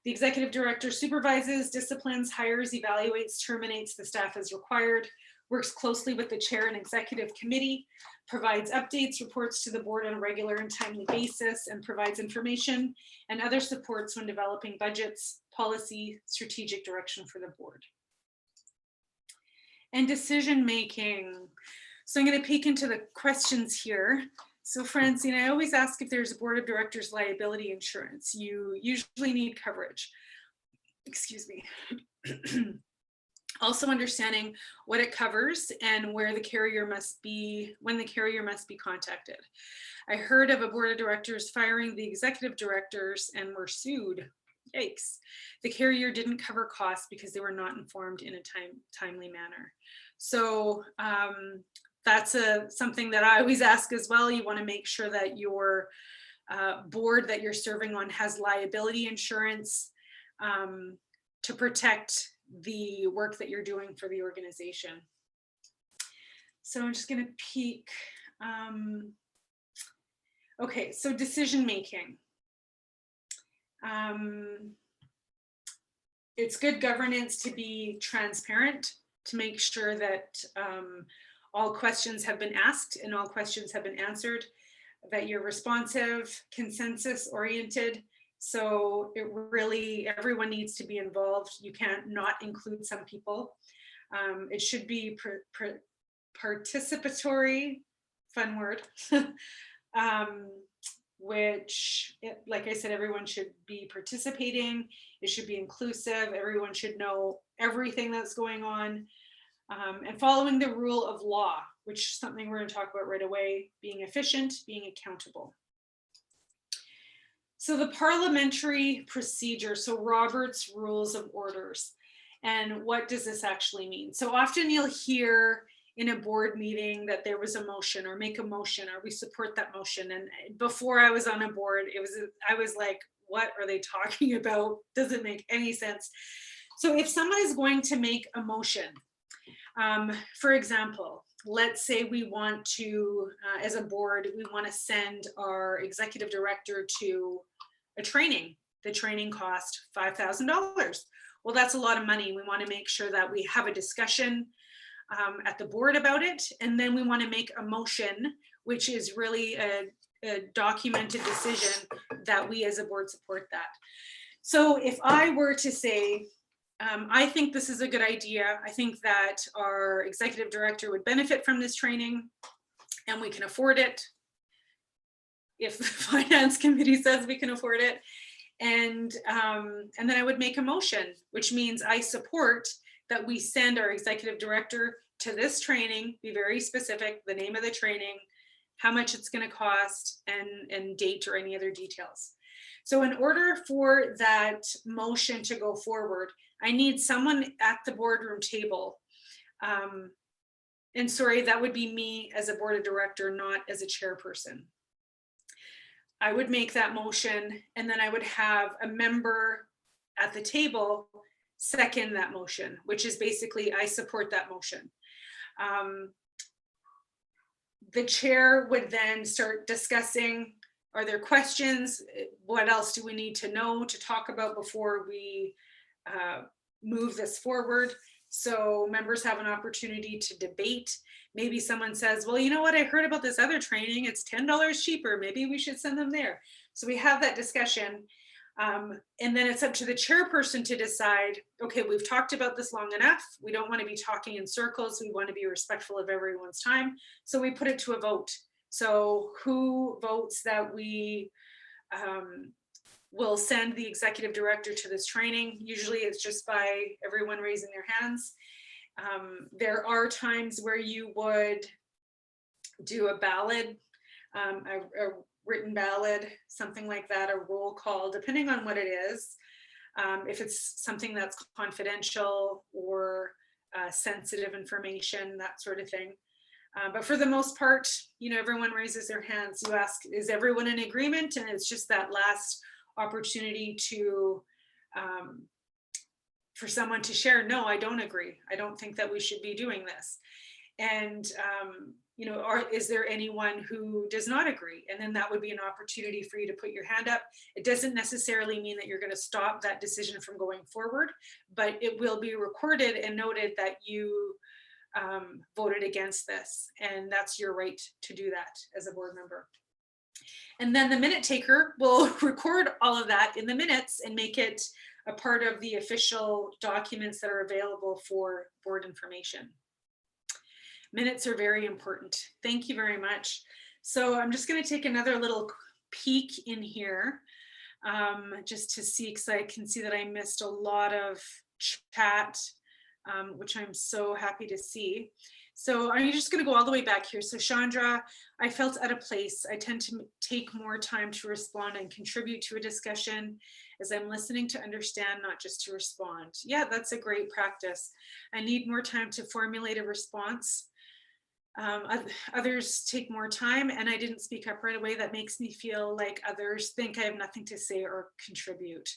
The executive director supervises, disciplines, hires, evaluates, terminates the staff as required, works closely with the chair and executive committee, provides updates, reports to the board on a regular and timely basis, and provides information and other supports when developing budgets, policy, strategic direction for the board. And decision making. So I'm going to peek into the questions here. So Francine, I always ask if there's a board of directors liability insurance. You usually need coverage. Excuse me. Also understanding what it covers and where the carrier must be, when the carrier must be contacted. I heard of a board of directors firing the executive directors and were sued. Yikes. The carrier didn't cover costs because they were not informed in a timely manner. So that's something that I always ask as well. You want to make sure that your board that you're serving on has liability insurance to protect the work that you're doing for the organization. So I'm just going to peek. Okay, so decision making. It's good governance to be transparent, to make sure that all questions have been asked and all questions have been answered, that you're responsive, consensus oriented. So it really, everyone needs to be involved. You can't not include some people. It should be participatory, fun word, which, like I said, everyone should be participating. It should be inclusive. Everyone should know everything that's going on. And following the rule of law, which is something we're going to talk about right away, being efficient, being accountable. So the parliamentary procedure, so Robert's Rules of Orders. And what does this actually mean? So often you'll hear in a board meeting that there was a motion or make a motion or we support that motion. And before I was on a board, I was like, what are they talking about? Doesn't make any sense. So if someone is going to make a motion, for example, let's say we want to, as a board, we want to send our executive director to a training. The training cost $5,000. Well, that's a lot of money. We want to make sure that we have a discussion at the board about it. And then we want to make a motion, which is really a documented decision that we as a board support that. So if I were to say, I think this is a good idea. I think that our executive director would benefit from this training and we can afford it. If the finance committee says we can afford it. And then I would make a motion, which means I support that we send our executive director to this training, be very specific, the name of the training, how much it's going to cost, and date or any other details. So in order for that motion to go forward, I need someone at the boardroom table. And sorry, that would be me as a board of director, not as a chairperson. I would make that motion and then I would have a member at the table second that motion, which is basically I support that motion. The chair would then start discussing, are there questions? What else do we need to know to talk about before we move this forward? So members have an opportunity to debate. Maybe someone says, well, you know what, I heard about this other training, it's $10 cheaper, maybe we should send them there. So we have that discussion. And then it's up to the chairperson to decide, okay, we've talked about this long enough. We don't want to be talking in circles. We want to be respectful of everyone's time. So we put it to a vote. So who votes that we will send the executive director to this training? Usually it's just by everyone raising their hands. There are times where you would do a ballot, a written ballot, something like that, a roll call, depending on what it is. If it's something that's confidential or sensitive information, that sort of thing. But for the most part, you know, everyone raises their hands. You ask, is everyone in agreement? And it's just that last opportunity to for someone to share, no, I don't agree. I don't think that we should be doing this. And you know, is there anyone who does not agree? And then that would be an opportunity for you to put your hand up. It doesn't necessarily mean that you're going to stop that decision from going forward, but it will be recorded and noted that you voted against this, and that's your right to do that as a board member. And then the minute taker will record all of that in the minutes and make it a part of the official documents that are available for board information. Minutes are very important. Thank you very much. So I'm just going to take another little peek in here just to see, because I can see that I missed a lot of chat which I'm so happy to see. So I'm just going to go all the way back here. So Chandra, I felt out of place. I tend to take more time to respond and contribute to a discussion as I'm listening to understand, not just to respond. Yeah, that's a great practice. I need more time to formulate a response. Others take more time, and I didn't speak up right away. That makes me feel like others think I have nothing to say or contribute.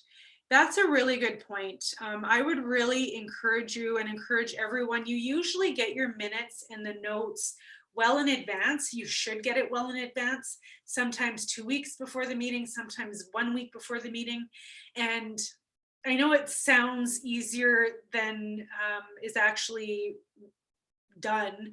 That's a really good point. I would really encourage you and encourage everyone. You usually get your minutes and the notes well in advance. You should get it well in advance, sometimes 2 weeks before the meeting, sometimes 1 week before the meeting. And I know it sounds easier than is actually done,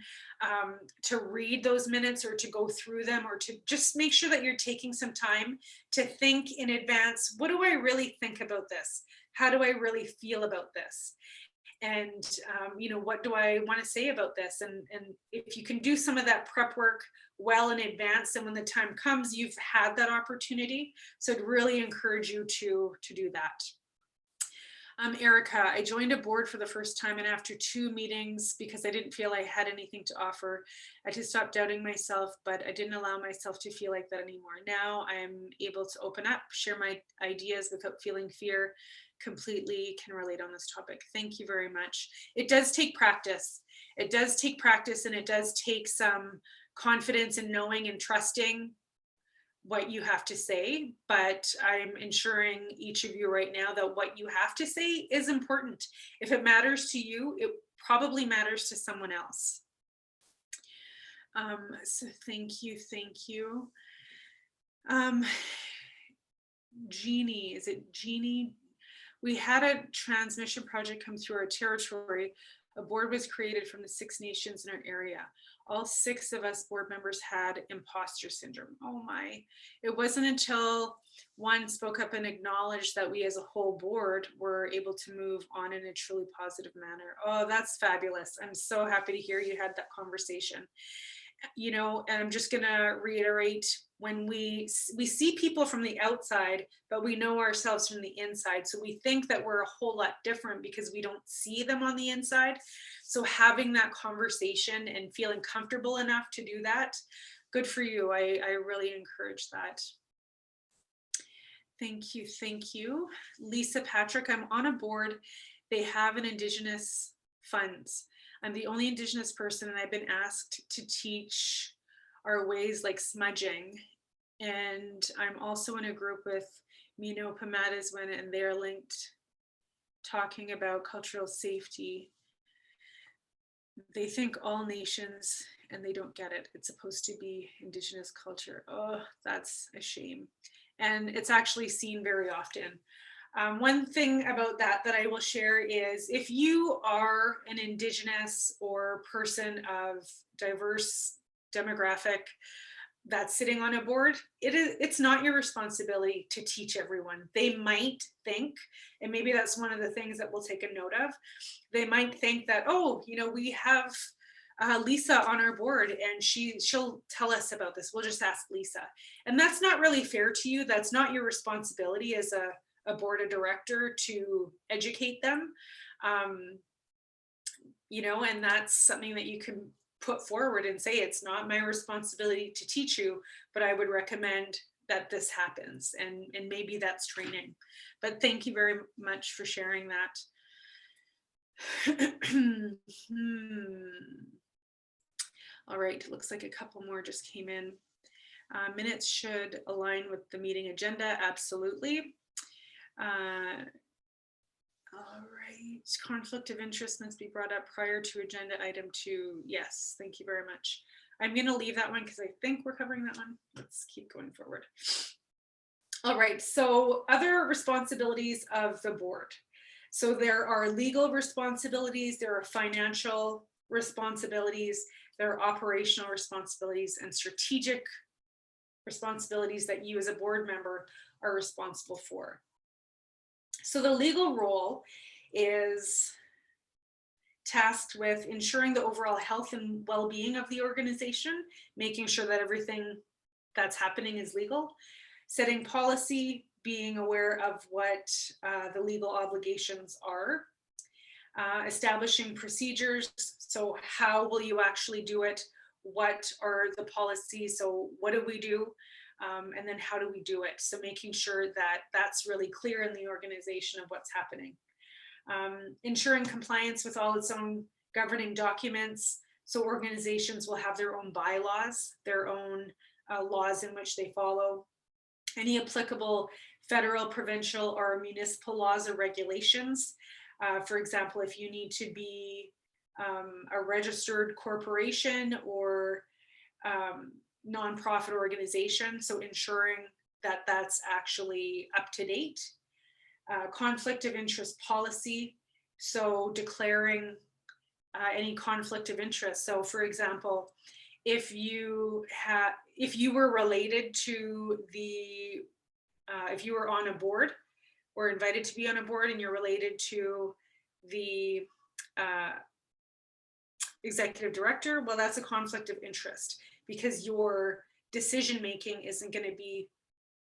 to read those minutes or to go through them, or to just make sure that you're taking some time to think in advance. What do I really think about this? How do I really feel about this? And what do I want to say about this? And if you can do some of that prep work well in advance, and when the time comes, you've had that opportunity. So I'd really encourage you to do that. Erica, I joined a board for the first time, and after 2 meetings, because I didn't feel I had anything to offer, I just stopped doubting myself, but I didn't allow myself to feel like that anymore. Now I'm able to open up, share my ideas without feeling fear. Completely can relate on this topic. Thank you very much. It does take practice. It does take practice, and it does take some confidence in knowing and trusting what you have to say, but I'm ensuring each of you right now that what you have to say is important. If it matters to you, it probably matters to someone else. So thank you. Jeannie, is it Jeannie? We had a transmission project come through our territory. A board was created from the 6 nations in our area. All 6 of us board members had imposter syndrome. Oh my. It wasn't until one spoke up and acknowledged that we as a whole board were able to move on in a truly positive manner. Oh, that's fabulous. I'm so happy to hear you had that conversation. And I'm just going to reiterate, when we see people from the outside, but we know ourselves from the inside. So we think that we're a whole lot different because we don't see them on the inside. So having that conversation and feeling comfortable enough to do that, good for you. I really encourage that. Thank you. Lisa Patrick, I'm on a board. They have an Indigenous funds. I'm the only Indigenous person, and I've been asked to teach our ways like smudging. And I'm also in a group with Mino Pamadiswin, and they're linked, talking about cultural safety. They think all nations, and they don't get it. It's supposed to be Indigenous culture. Oh, that's a shame. And it's actually seen very often. One thing about that I will share is, if you are an Indigenous or person of diverse demographic that's sitting on a board, it's not your responsibility to teach everyone. They might think, and maybe that's one of the things that we'll take a note of, they might think that, oh, we have Lisa on our board and she'll tell us about this. We'll just ask Lisa. And that's not really fair to you. That's not your responsibility as a board of director to educate them. And that's something that you can put forward and say, it's not my responsibility to teach you, but I would recommend that this happens. And maybe that's training. But thank you very much for sharing that. All right, looks like a couple more just came in. Minutes should align with the meeting agenda. Absolutely. All right, conflict of interest must be brought up prior to agenda item 2. Yes, thank you very much. I'm going to leave that one because I think we're covering that one. Let's keep going forward. All right, so other responsibilities of the board. So there are legal responsibilities, there are financial responsibilities, there are operational responsibilities, and strategic responsibilities that you as a board member are responsible for. So the legal role is tasked with ensuring the overall health and well-being of the organization, making sure that everything that's happening is legal, setting policy, being aware of what the legal obligations are, establishing procedures. So how will you actually do it? What are the policies? So what do we do? And then how do we do it? So making sure that that's really clear in the organization of what's happening. Ensuring compliance with all its own governing documents. So organizations will have their own bylaws, their own laws in which they follow. Any applicable federal, provincial, or municipal laws or regulations. For example, if you need to be a registered corporation or nonprofit organization, so ensuring that that's actually up to date. Conflict of interest policy, so declaring any conflict of interest. So for example, if you were related to the, if you were on a board or invited to be on a board and you're related to the executive director, well, that's a conflict of interest because your decision making isn't going to be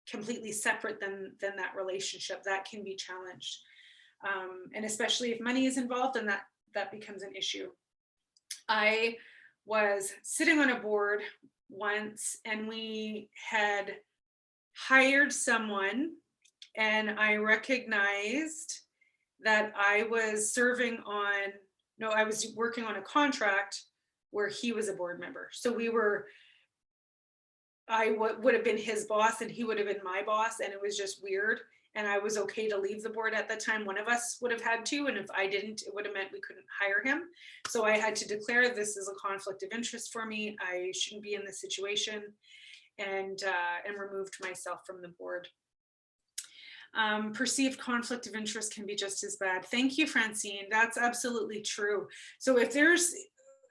completely separate than that relationship. That can be challenged. And especially if money is involved, then that becomes an issue. I was sitting on a board once and we had hired someone and I recognized that I was I was working on a contract where he was a board member. So I would have been his boss and he would have been my boss, and it was just weird. And I was okay to leave the board at the time. One of us would have had to, and if I didn't, it would have meant we couldn't hire him. So I had to declare this is a conflict of interest for me. I shouldn't be in this situation, and removed myself from the board. Perceived conflict of interest can be just as bad. Thank you, Francine. That's absolutely true. So if there's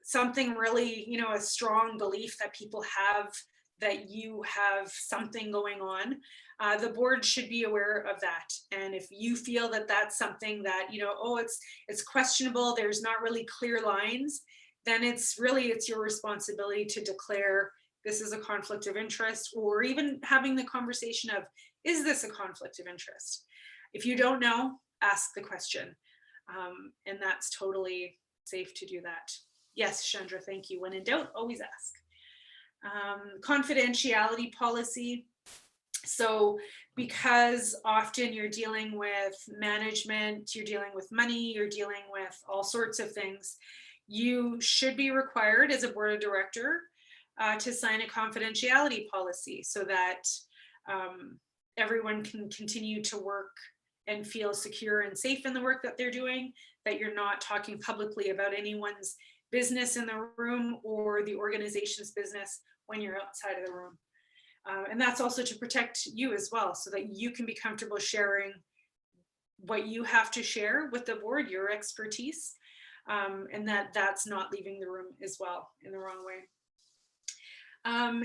something really, a strong belief that people have that you have something going on, the board should be aware of that. And if you feel that that's something that, it's questionable, there's not really clear lines, then it's your responsibility to declare this is a conflict of interest, or even having the conversation of, is this a conflict of interest? If you don't know, ask the question. And that's totally safe to do that. Yes, Chandra, thank you. When in doubt, always ask. Confidentiality policy. So because often you're dealing with management, you're dealing with money, you're dealing with all sorts of things, you should be required as a board of director to sign a confidentiality policy so that everyone can continue to work and feel secure and safe in the work that they're doing, that you're not talking publicly about anyone's business in the room or the organization's business when you're outside of the room. And that's also to protect you as well, so that you can be comfortable sharing what you have to share with the board, your expertise, and that's not leaving the room as well in the wrong way.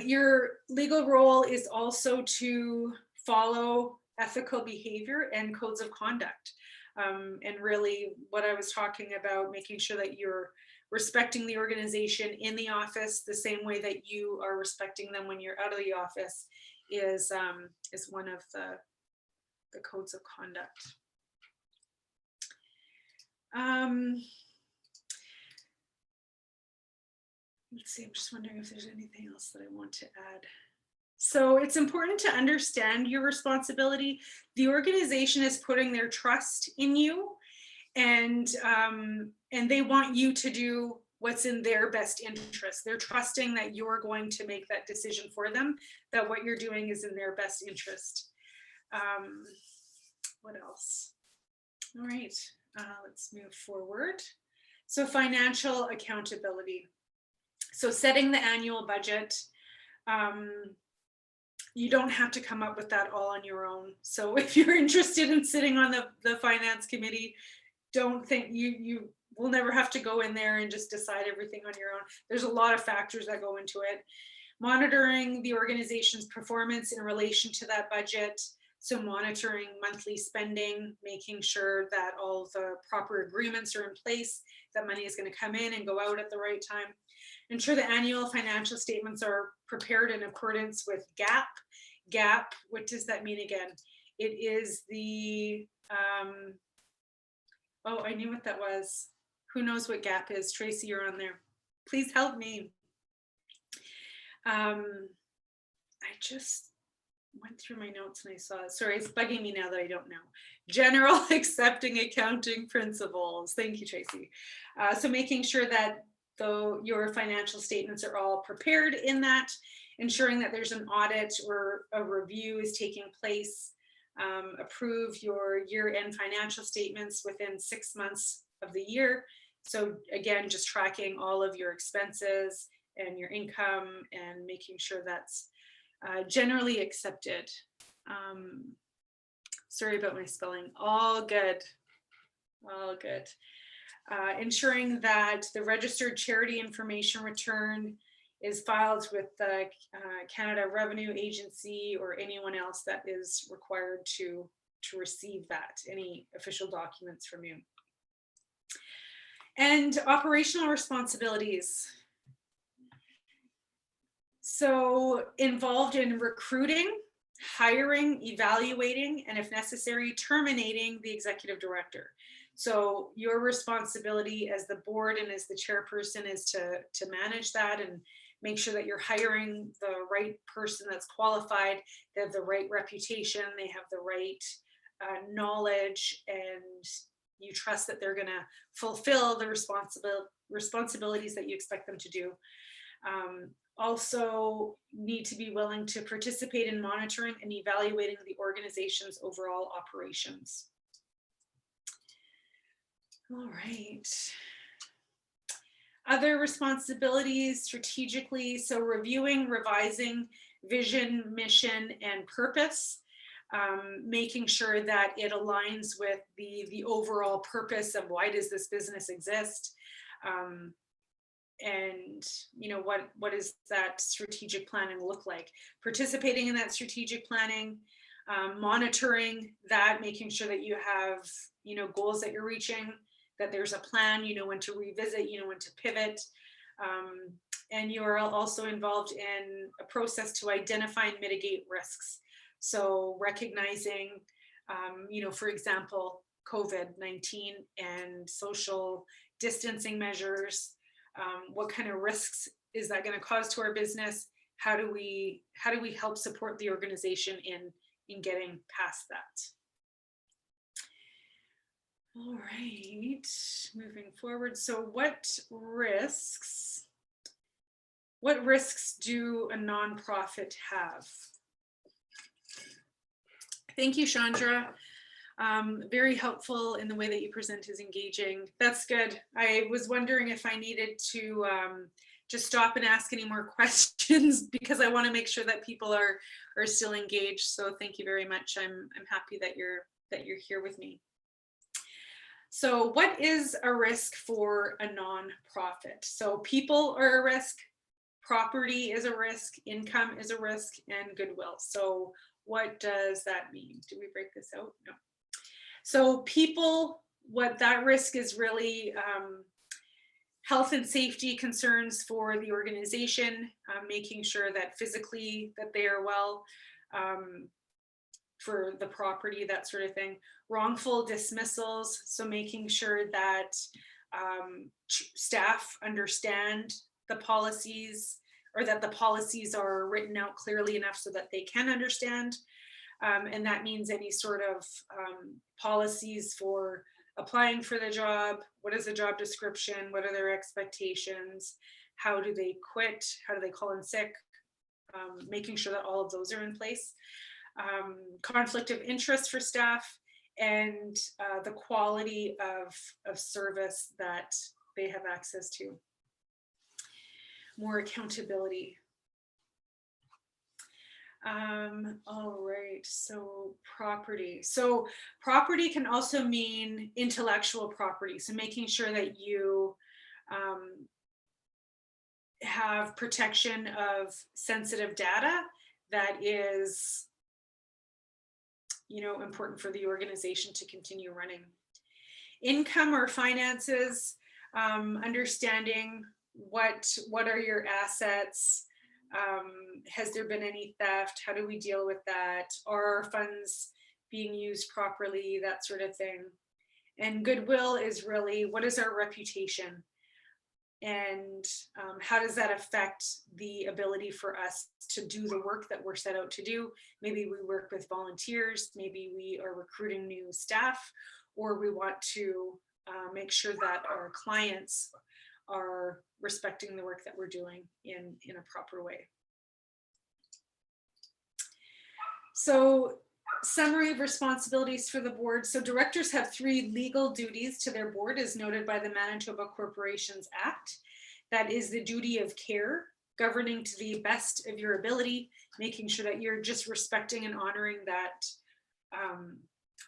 Your legal role is also to follow ethical behavior and codes of conduct. And really what I was talking about, making sure that you're respecting the organization in the office the same way that you are respecting them when you're out of the office is one of the codes of conduct. Let's see, I'm just wondering if there's anything else that I want to add. So it's important to understand your responsibility. The organization is putting their trust in you, and they want you to do what's in their best interest. They're trusting that you're going to make that decision for them, that what you're doing is in their best interest. What else? All right, let's move forward. So financial accountability. So setting the annual budget, you don't have to come up with that all on your own. So if you're interested in sitting on the finance committee, don't think you will never have to go in there and just decide everything on your own. There's a lot of factors that go into it. Monitoring the organization's performance in relation to that budget. So monitoring monthly spending, making sure that all the proper agreements are in place, that money is going to come in and go out at the right time. Ensure the annual financial statements are prepared in accordance with GAAP. GAAP, what does that mean again? It is the Oh, I knew what that was. Who knows what gap is? Tracy, you're on there. Please help me. I just went through my notes and I saw it. Sorry, it's bugging me now that I don't know. General accepting accounting principles. Thank you, Tracy. So making sure that your financial statements are all prepared in that, ensuring that there's an audit or a review is taking place, approve your year-end financial statements within 6 months of the year. So again, just tracking all of your expenses and your income and making sure that's generally accepted. Sorry about my spelling. All good. All good. Ensuring that the registered charity information return is filed with the Canada Revenue Agency or anyone else that is required to receive that, any official documents from you. And operational responsibilities. So involved in recruiting, hiring, evaluating, and if necessary, terminating the executive director. So your responsibility as the board and as the chairperson is to manage that and make sure that you're hiring the right person that's qualified, they have the right reputation, they have the right knowledge, and you trust that they're gonna fulfill the responsibilities that you expect them to do. Also need to be willing to participate in monitoring and evaluating the organization's overall operations. All right. Other responsibilities strategically, so reviewing, revising vision, mission, and purpose, making sure that it aligns with the overall purpose of why does this business exist. And what does that strategic planning look like? Participating in that strategic planning, monitoring that, making sure that you have goals that you're reaching, that there's a plan, when to revisit, when to pivot, and you are also involved in a process to identify and mitigate risks. So recognizing, for example, COVID-19 and social distancing measures. What kind of risks is that going to cause to our business? How do we help support the organization in getting past that? All right, moving forward. So what risks do a nonprofit have? Thank you, Chandra. Very helpful in the way that you present is engaging. That's good. I was wondering if I needed to just stop and ask any more questions because I want to make sure that people are still engaged. So thank you very much. I'm happy that you're here with me. So what is a risk for a nonprofit? So people are a risk, property is a risk, income is a risk, and goodwill. So what does that mean? Do we break this out? No. So people, what that risk is really health and safety concerns for the organization, making sure that physically that they are well, for the property, that sort of thing. Wrongful dismissals, so making sure that staff understand the policies, or that the policies are written out clearly enough so that they can understand. And that means any sort of policies for applying for the job, what is the job description, what are their expectations, how do they quit, how do they call in sick, making sure that all of those are in place. Conflict of interest for staff, and the quality of service that they have access to. More accountability. All right, so property. So property can also mean intellectual property. So making sure that you have protection of sensitive data that is important for the organization to continue running. Income or finances, understanding what are your assets, has there been any theft, how do we deal with that, are our funds being used properly, that sort of thing. And goodwill is really, what is our reputation? And how does that affect the ability for us to do the work that we're set out to do? Maybe we work with volunteers, maybe we are recruiting new staff, or we want to make sure that our clients are respecting the work that we're doing in a proper way. So, summary of responsibilities for the board. So directors have 3 legal duties to their board, as noted by the Manitoba Corporations Act. That is the duty of care, governing to the best of your ability, making sure that you're just respecting and honoring that,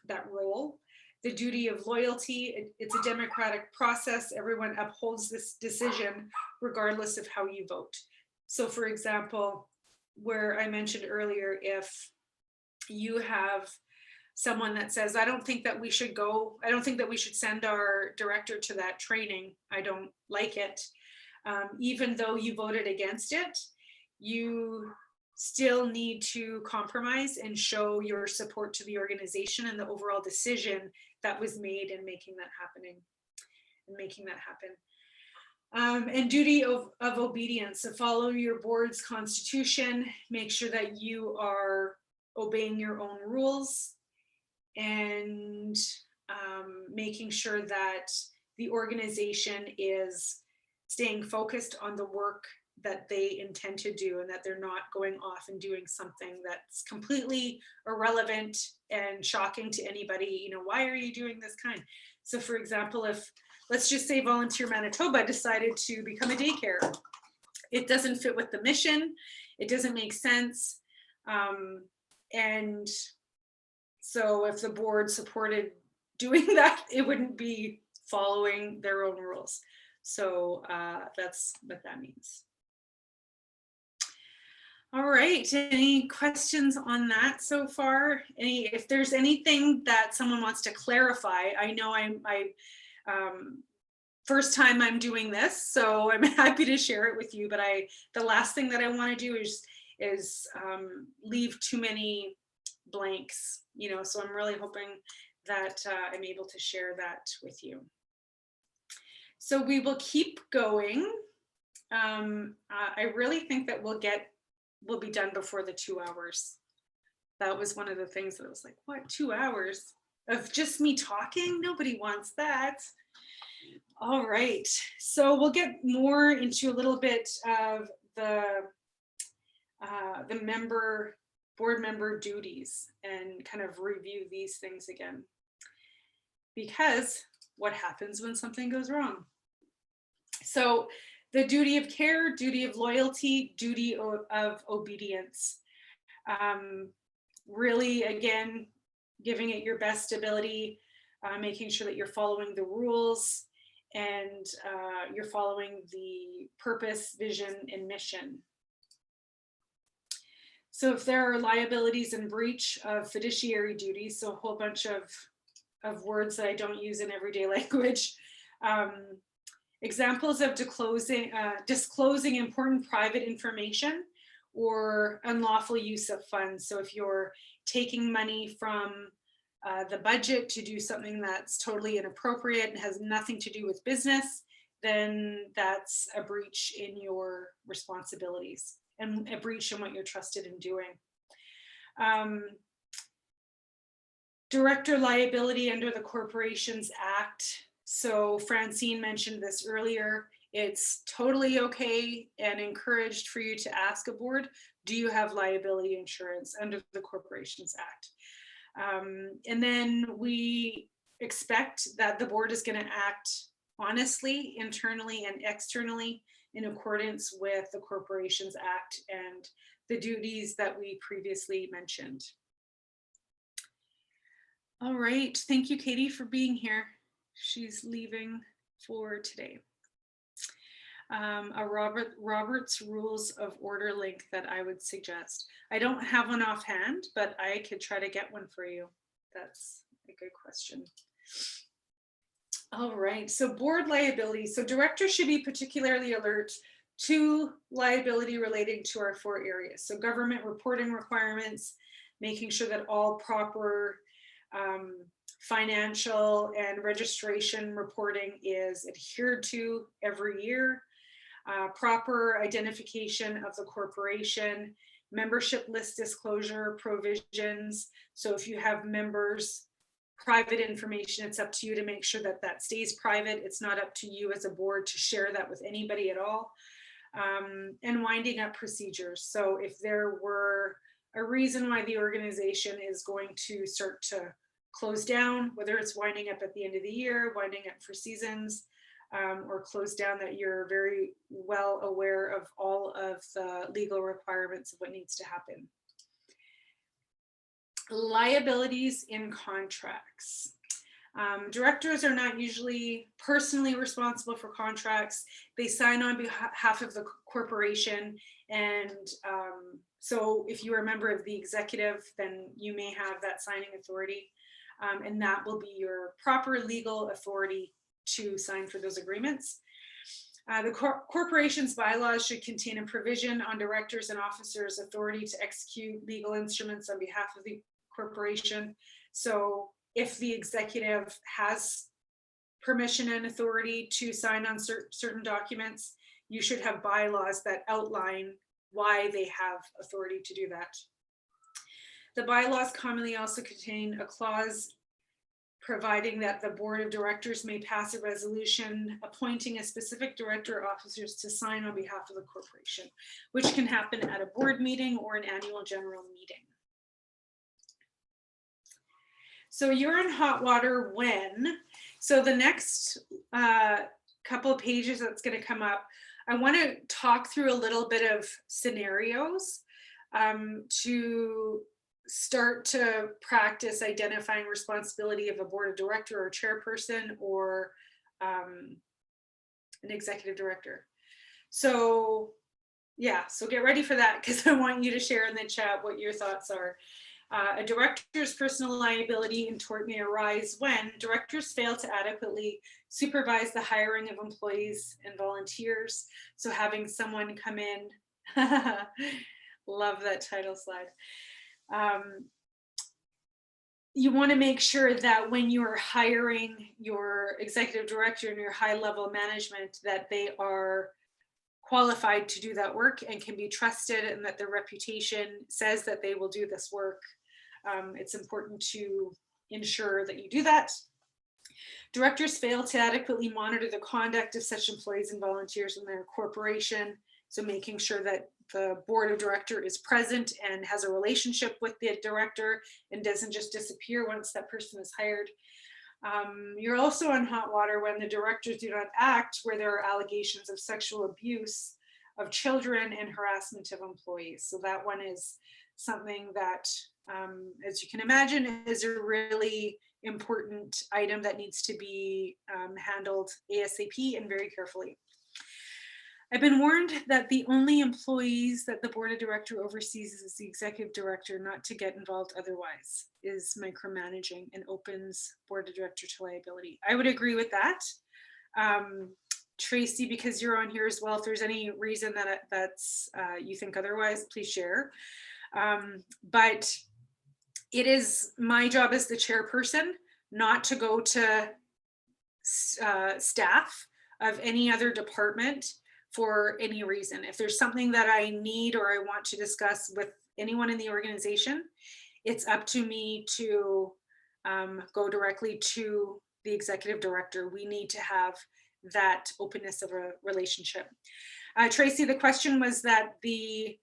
that role. The duty of loyalty, it's a democratic process. Everyone upholds this decision regardless of how you vote. So for example, where I mentioned earlier, if you have someone that says, I don't think that we should go, I don't think that we should send our director to that training, I don't like it, even though you voted against it, you still need to compromise and show your support to the organization and the overall decision that was made in making that happen. And duty of obedience. So follow your board's constitution, make sure that you are obeying your own rules, and making sure that the organization is staying focused on the work that they intend to do, and that they're not going off and doing something that's completely irrelevant and shocking to anybody. You know, why are you doing this kind? So for example, if, let's just say Volunteer Manitoba decided to become a daycare, it doesn't fit with the mission, it doesn't make sense. And so if the board supported doing that, it wouldn't be following their own rules. So that's what that means. All right, any questions on that so far? If there's anything that someone wants to clarify, I know first time I'm doing this, so I'm happy to share it with you, but the last thing that I want to do is leave too many blanks, you know, so I'm really hoping that I'm able to share that with you. So we will keep going. I really think that we'll be done before the 2 hours. That was one of the things that I was like, what, 2 hours of just me talking? Nobody wants that. All right, so we'll get more into a little bit of the board member duties and kind of review these things again. Because what happens when something goes wrong? So the duty of care, duty of loyalty, duty of obedience. Really, again, giving it your best ability, making sure that you're following the rules and you're following the purpose, vision, and mission. So if there are liabilities and breach of fiduciary duties, so a whole bunch of words that I don't use in everyday language, examples of disclosing important private information or unlawful use of funds. So if you're taking money from the budget to do something that's totally inappropriate and has nothing to do with business, then that's a breach in your responsibilities and a breach in what you're trusted in doing. Director liability under the Corporations Act. So Francine mentioned this earlier. It's totally okay and encouraged for you to ask a board, do you have liability insurance under the Corporations Act? And then we expect that the board is going to act honestly, internally and externally in accordance with the Corporations Act and the duties that we previously mentioned. All right, thank you, Katie, for being here. She's leaving for today. A Robert's Rules of Order link that I would suggest. I don't have one offhand, but I could try to get one for you. That's a good question. All right, so board liability. So directors should be particularly alert to liability relating to our 4 areas. So government reporting requirements, making sure that all proper Financial and registration reporting is adhered to every year. Proper identification of the corporation, membership list disclosure provisions. So if you have members, private information, it's up to you to make sure that that stays private. It's not up to you as a board to share that with anybody at all. And winding up procedures. So if there were a reason why the organization is going to start to close down, whether it's winding up at the end of the year, winding up for seasons, or close down, that you're very well aware of all of the legal requirements of what needs to happen. Liabilities in contracts. Directors are not usually personally responsible for contracts. They sign on behalf of the corporation. And so if you are a member of the executive, then you may have that signing authority. And that will be your proper legal authority to sign for those agreements. The corporation's bylaws should contain a provision on directors and officers' authority to execute legal instruments on behalf of the corporation. So if the executive has permission and authority to sign on certain documents, you should have bylaws that outline why they have authority to do that. The bylaws commonly also contain a clause providing that the board of directors may pass a resolution appointing a specific director or officers to sign on behalf of the corporation, which can happen at a board meeting or an annual general meeting. So you're in hot water when? So the next couple of pages that's going to come up, I want to talk through a little bit of scenarios to start to practice identifying responsibility of a board of director or chairperson or an executive director. So yeah, so get ready for that, because I want you to share in the chat what your thoughts are. A director's personal liability in tort may arise when directors fail to adequately supervise the hiring of employees and volunteers. So having someone come in, love that title slide. You want to make sure that when you are hiring your executive director and your high level management, that they are qualified to do that work and can be trusted, and that their reputation says that they will do this work. It's important to ensure that you do that. Directors fail to adequately monitor the conduct of such employees and volunteers in their corporation. So making sure that the board of director is present and has a relationship with the director and doesn't just disappear once that person is hired. You're also on hot water when the directors do not act where there are allegations of sexual abuse of children and harassment of employees. So that one is something that, as you can imagine, is a really important item that needs to be handled ASAP and very carefully. I've been warned that the only employees that the board of director oversees is the executive director, not to get involved otherwise, is micromanaging and opens board of director to liability. I would agree with that. Tracy, because you're on here as well, if there's any reason that you think otherwise, please share. But it is my job as the chairperson not to go to staff of any other department for any reason. If there's something that I need or I want to discuss with anyone in the organization, it's up to me to go directly to the executive director. We need to have that openness of a relationship. Tracy, the question was that the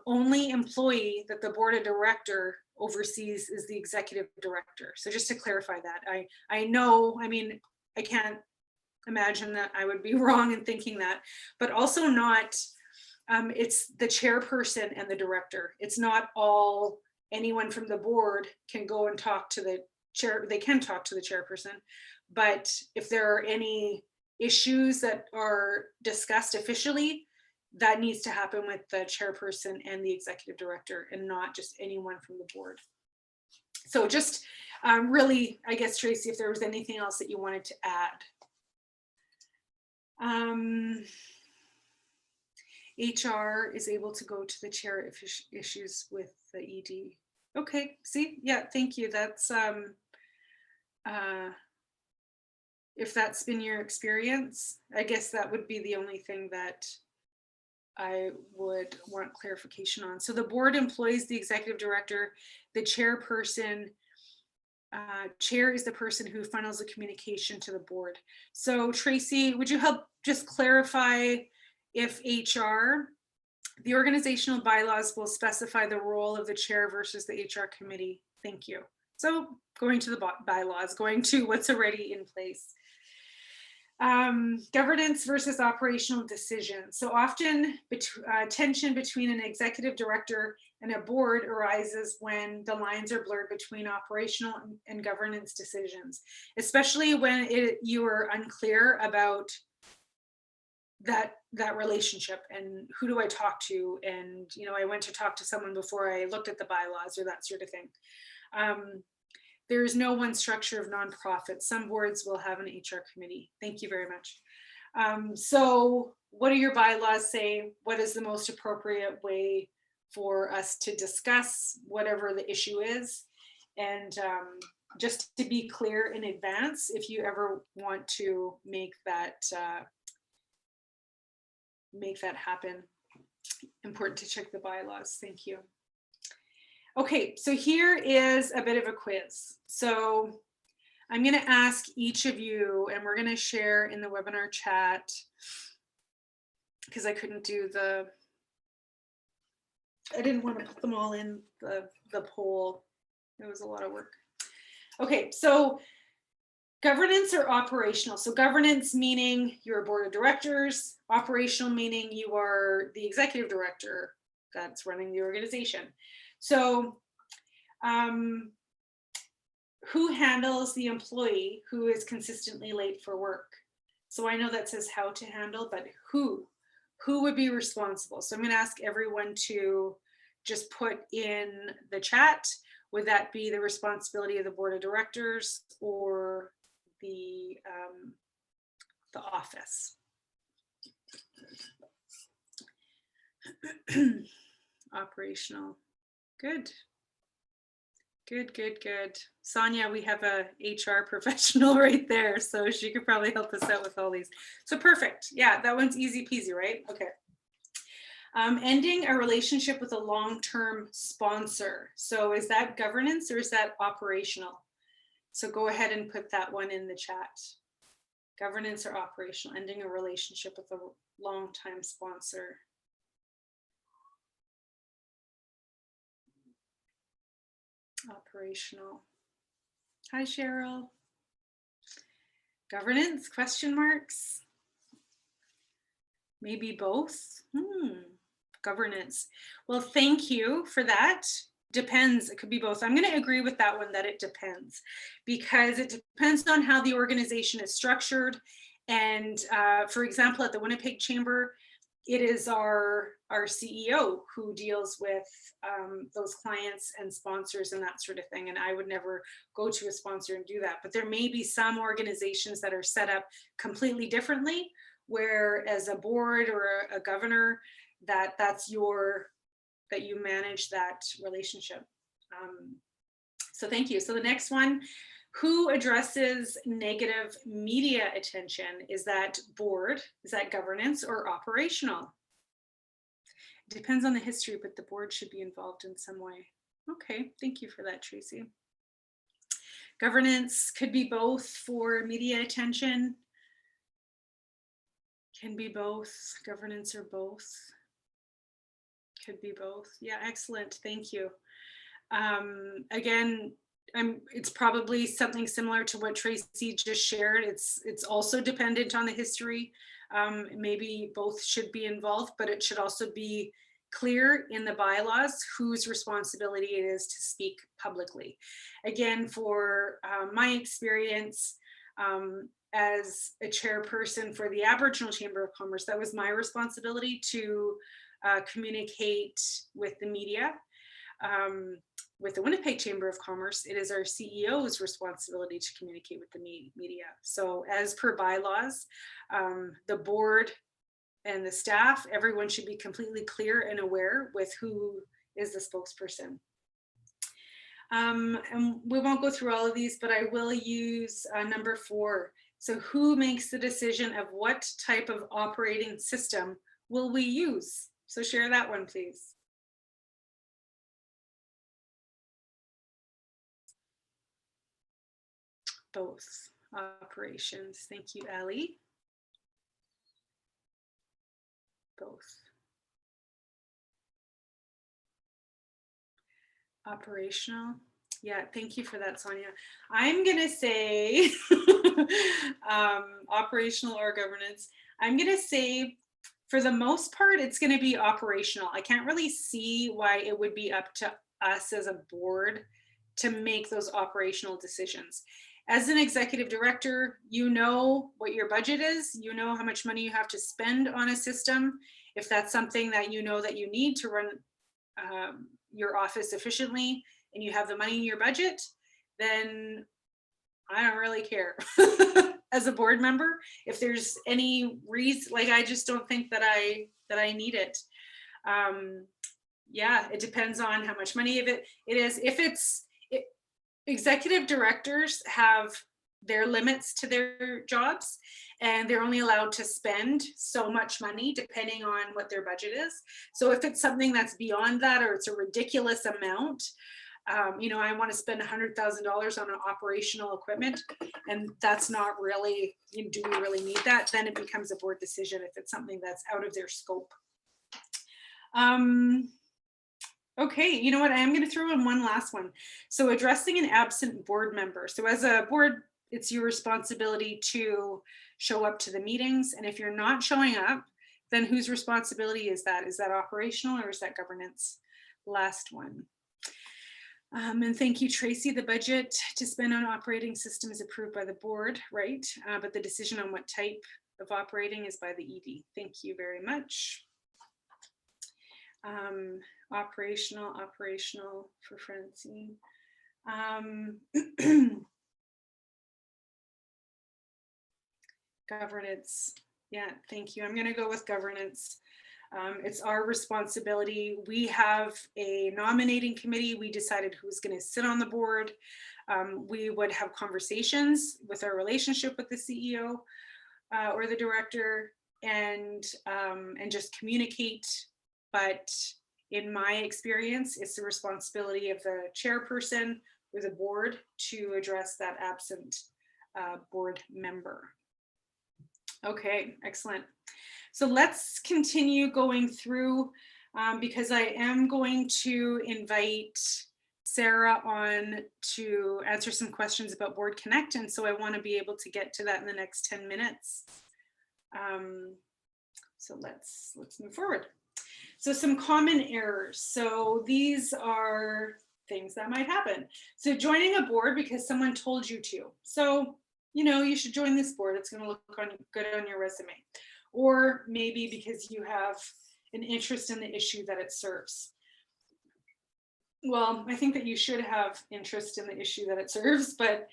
only employee that the board of director oversees is the executive director. So just to clarify that, I know, I mean, I can't imagine that I would be wrong in thinking that, but also not, it's the chairperson and the director. It's not all, anyone from the board can go and talk to the chair, they can talk to the chairperson, but if there are any issues that are discussed officially, that needs to happen with the chairperson and the executive director and not just anyone from the board. So just really, I guess, Tracy, if there was anything else that you wanted to add. HR is able to go to the chair if issues with the ED. Okay, see, yeah, thank you. That's if that's been your experience, I guess that would be the only thing that I would want clarification on. So the board employs the executive director, the chairperson. Chair is the person who funnels the communication to the board. So Tracy, would you help just clarify if HR, the organizational bylaws will specify the role of the chair versus the HR committee? Thank you. So going to the bylaws, going to what's already in place. Governance versus operational decisions. So often tension between an executive director and a board arises when the lines are blurred between operational and governance decisions, especially when you are unclear about that relationship and who do I talk to, and I went to talk to someone before I looked at the bylaws or that sort of thing. There is no one structure of nonprofits. Some boards will have an HR committee. Thank you very much. So what do your bylaws say? What is the most appropriate way for us to discuss whatever the issue is? And just to be clear in advance, if you ever want to make that happen, important to check the bylaws. Thank you. Okay, so here is a bit of a quiz. So I'm going to ask each of you, and we're going to share in the webinar chat, because I couldn't do I didn't want to put them all in the poll. It was a lot of work. Okay, so governance or operational. So governance meaning you're a board of directors, operational meaning you are the executive director that's running the organization. So who handles the employee who is consistently late for work? So I know that says how to handle, but who would be responsible? So I'm going to ask everyone to just put in the chat. Would that be the responsibility of the board of directors or the office? Operational. Good. Good. Sonia, we have a HR professional right there, so she could probably help us out with all these. So perfect. Yeah, that one's easy peasy, right? Okay. Ending a relationship with a long-term sponsor. So is that governance or is that operational? So go ahead and put that one in the chat. Governance or operational, ending a relationship with a long-time sponsor. Operational. Hi, Cheryl. Governance, question marks? Maybe both? Governance. Well, thank you for that. Depends, it could be both. I'm going to agree with that one, that it depends, because it depends on how the organization is structured. And for example, at the Winnipeg Chamber, it is our CEO who deals with those clients and sponsors and that sort of thing. And I would never go to a sponsor and do that. But there may be some organizations that are set up completely differently, where as a board or a governor, that you manage that relationship. So thank you. So the next one, who addresses negative media attention? Is that board? Is that governance or operational? It depends on the history, but the board should be involved in some way. Okay, thank you for that, Tracy. Governance could be both for media attention. Can be both, governance or both. Could be both. Yeah, excellent, thank you. Again, it's probably something similar to what Tracy just shared. It's also dependent on the history. Maybe both should be involved, but it should also be clear in the bylaws whose responsibility it is to speak publicly. Again, for my experience as a chairperson for the Aboriginal Chamber of Commerce, that was my responsibility to communicate with the media. With the Winnipeg Chamber of Commerce, it is our CEO's responsibility to communicate with the media. So as per bylaws, the board and the staff, everyone should be completely clear and aware with who is the spokesperson. And we won't go through all of these, but I will use number 4. So who makes the decision of what type of operating system will we use? So share that one, please. Both operations. Thank you, Ali. Both. Operational. Yeah, thank you for that, Sonia. I'm going to say operational or governance. I'm going to say for the most part, it's going to be operational. I can't really see why it would be up to us as a board to make those operational decisions. As an executive director, you know what your budget is, you know how much money you have to spend on a system. If that's something that you know that you need to run your office efficiently and you have the money in your budget, then I don't really care. As a board member, if there's any reason, like I just don't think that I need it. Yeah, it depends on how much money of it is. If executive directors have their limits to their jobs and they're only allowed to spend so much money depending on what their budget is. So if it's something that's beyond that, or it's a ridiculous amount, you know, I want to spend $100,000 on an operational equipment, and that's not really, do we really need that? Then it becomes a board decision if it's something that's out of their scope. Okay, you know what? I am going to throw in one last one. So addressing an absent board member. So as a board, it's your responsibility to show up to the meetings. And if you're not showing up, then whose responsibility is that? Is that operational or is that governance? Last one. And thank you, Tracy. The budget to spend on operating system is approved by the board, right? But the decision on what type of operating is by the ED. Thank you very much. Operational for Francine. Governance. Yeah, thank you. I'm going to go with governance. It's our responsibility. We have a nominating committee. We decided who's going to sit on the board. We would have conversations with our relationship with the CEO or the director, and just communicate. But in my experience, it's the responsibility of the chairperson or the board to address that absent board member. Okay, excellent. So let's continue going through because I am going to invite Sarah on to answer some questions about Board Connect. And so I want to be able to get to that in the next 10 minutes. So let's move forward. So some common errors. So these are things that might happen. So joining a board because someone told you to. So, you know, you should join this board. It's going to look good on your resume. Or maybe because you have an interest in the issue that it serves. Well, I think that you should have interest in the issue that it serves, but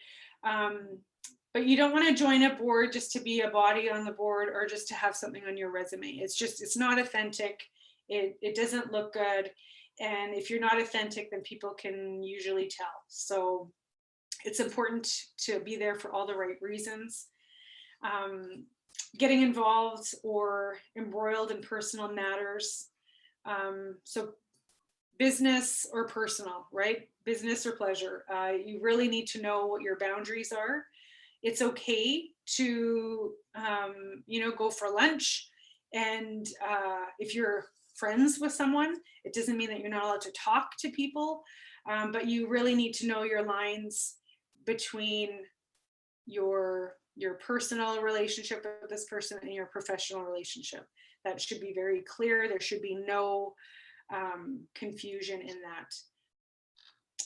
you don't want to join a board just to be a body on the board or just to have something on your resume. It's not authentic. It doesn't look good. And if you're not authentic, then people can usually tell. So it's important to be there for all the right reasons. Getting involved or embroiled in personal matters. So business or personal, right? Business or pleasure. You really need to know what your boundaries are. It's okay to, go for lunch. And if you're friends with someone, it doesn't mean that you're not allowed to talk to people, but you really need to know your lines between your personal relationship with this person and your professional relationship. That should be very clear. There should be no confusion in that.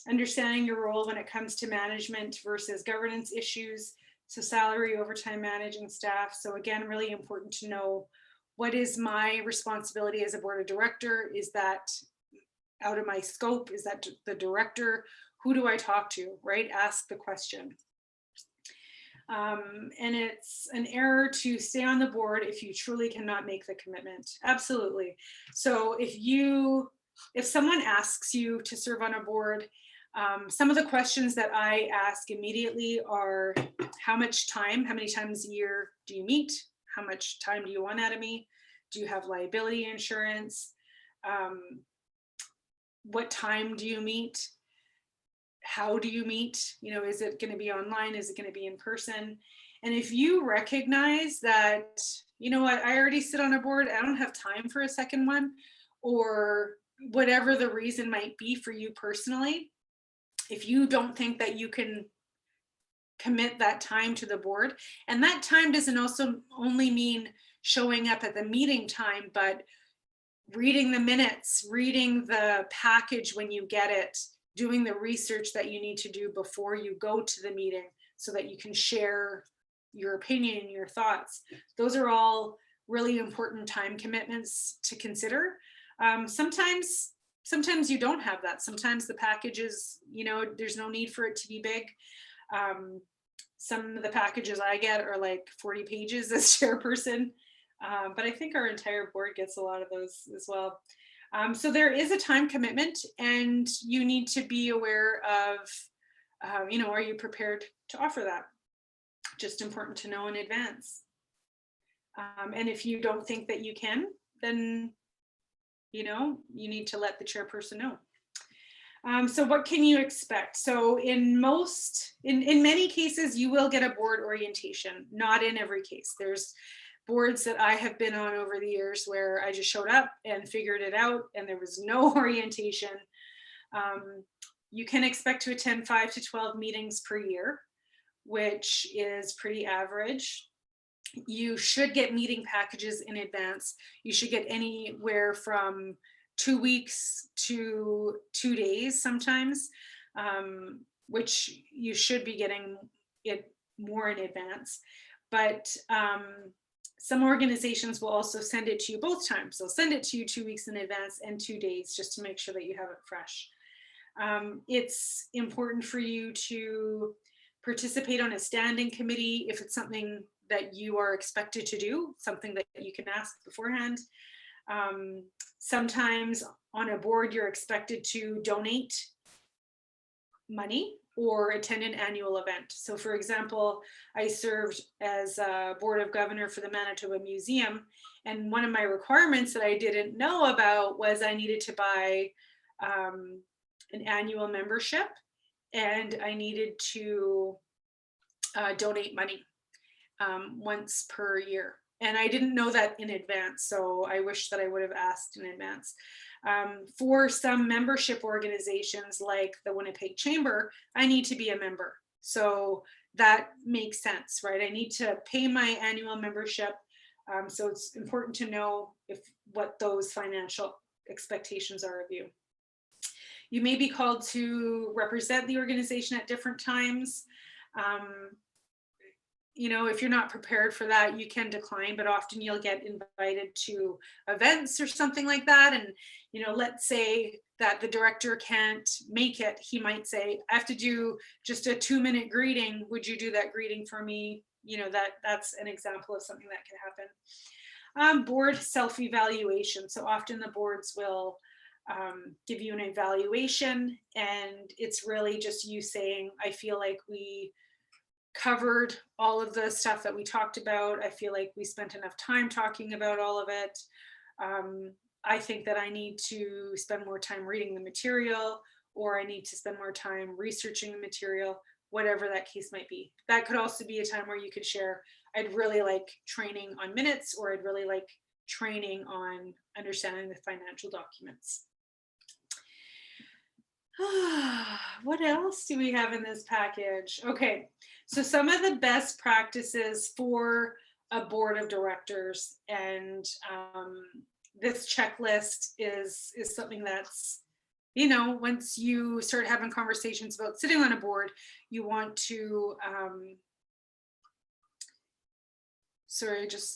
Understanding your role when it comes to management versus governance issues. So salary, overtime, managing staff. So again, really important to know what is my responsibility as a board of director. Is that out of my scope? Is that the director? Who do I talk to, right? Ask the question. And it's an error to stay on the board if you truly cannot make the commitment. Absolutely. So if someone asks you to serve on a board, Some of the questions that I ask immediately are, how many times a year do you meet? How much time do you want out of me? Do you have liability insurance? What time do you meet? How do you meet? Is it going to be online? Is it going to be in person? And if you recognize that, you know what, I already sit on a board, I don't have time for a second one, or whatever the reason might be for you personally, if you don't think that you can commit that time to the board, and that time doesn't also only mean showing up at the meeting time, but reading the minutes, reading the package when you get it, doing the research that you need to do before you go to the meeting so that you can share your opinion and your thoughts. Those are all really important time commitments to consider. Sometimes you don't have that. Sometimes the packages, there's no need for it to be big. Some of the packages I get are like 40 pages as chairperson, but I think our entire board gets a lot of those as well. So there is a time commitment, and you need to be aware of, are you prepared to offer that? Just important to know in advance. And if you don't think that you can, then, you need to let the chairperson know. So what can you expect? So in many cases, you will get a board orientation, not in every case. There's boards that I have been on over the years where I just showed up and figured it out and there was no orientation. You can expect to attend 5 to 12 meetings per year, which is pretty average. You should get meeting packages in advance. You should get anywhere from 2 weeks to 2 days sometimes, which you should be getting it more in advance. But some organizations will also send it to you both times. They'll send it to you 2 weeks in advance and 2 days just to make sure that you have it fresh. It's important for you to participate on a standing committee if it's something that you are expected to do, something that you can ask beforehand. Sometimes on a board, you're expected to donate money or attend an annual event. So for example, I served as a board of governor for the Manitoba Museum, and one of my requirements that I didn't know about was I needed to buy an annual membership, and I needed to donate money once per year. And I didn't know that in advance, so I wish that I would have asked in advance. For some membership organizations like the Winnipeg Chamber, I need to be a member. So that makes sense, right? I need to pay my annual membership. So it's important to know what those financial expectations are of you. You may be called to represent the organization at different times. If you're not prepared for that, you can decline, but often you'll get invited to events or something like that. And, let's say that the director can't make it. He might say, I have to do just a 2-minute greeting. Would you do that greeting for me? That's an example of something that can happen. Board self-evaluation. So often the boards will give you an evaluation, and it's really just you saying, I feel like we covered all of the stuff that we talked about. I feel like we spent enough time talking about all of it. I think that I need to spend more time reading the material, or I need to spend more time researching the material, whatever that case might be. That could also be a time where you could share, I'd really like training on minutes, or I'd really like training on understanding the financial documents. What else do we have in this package? Okay, so some of the best practices for a board of directors, and this checklist is something that's, once you start having conversations about sitting on a board, you want to,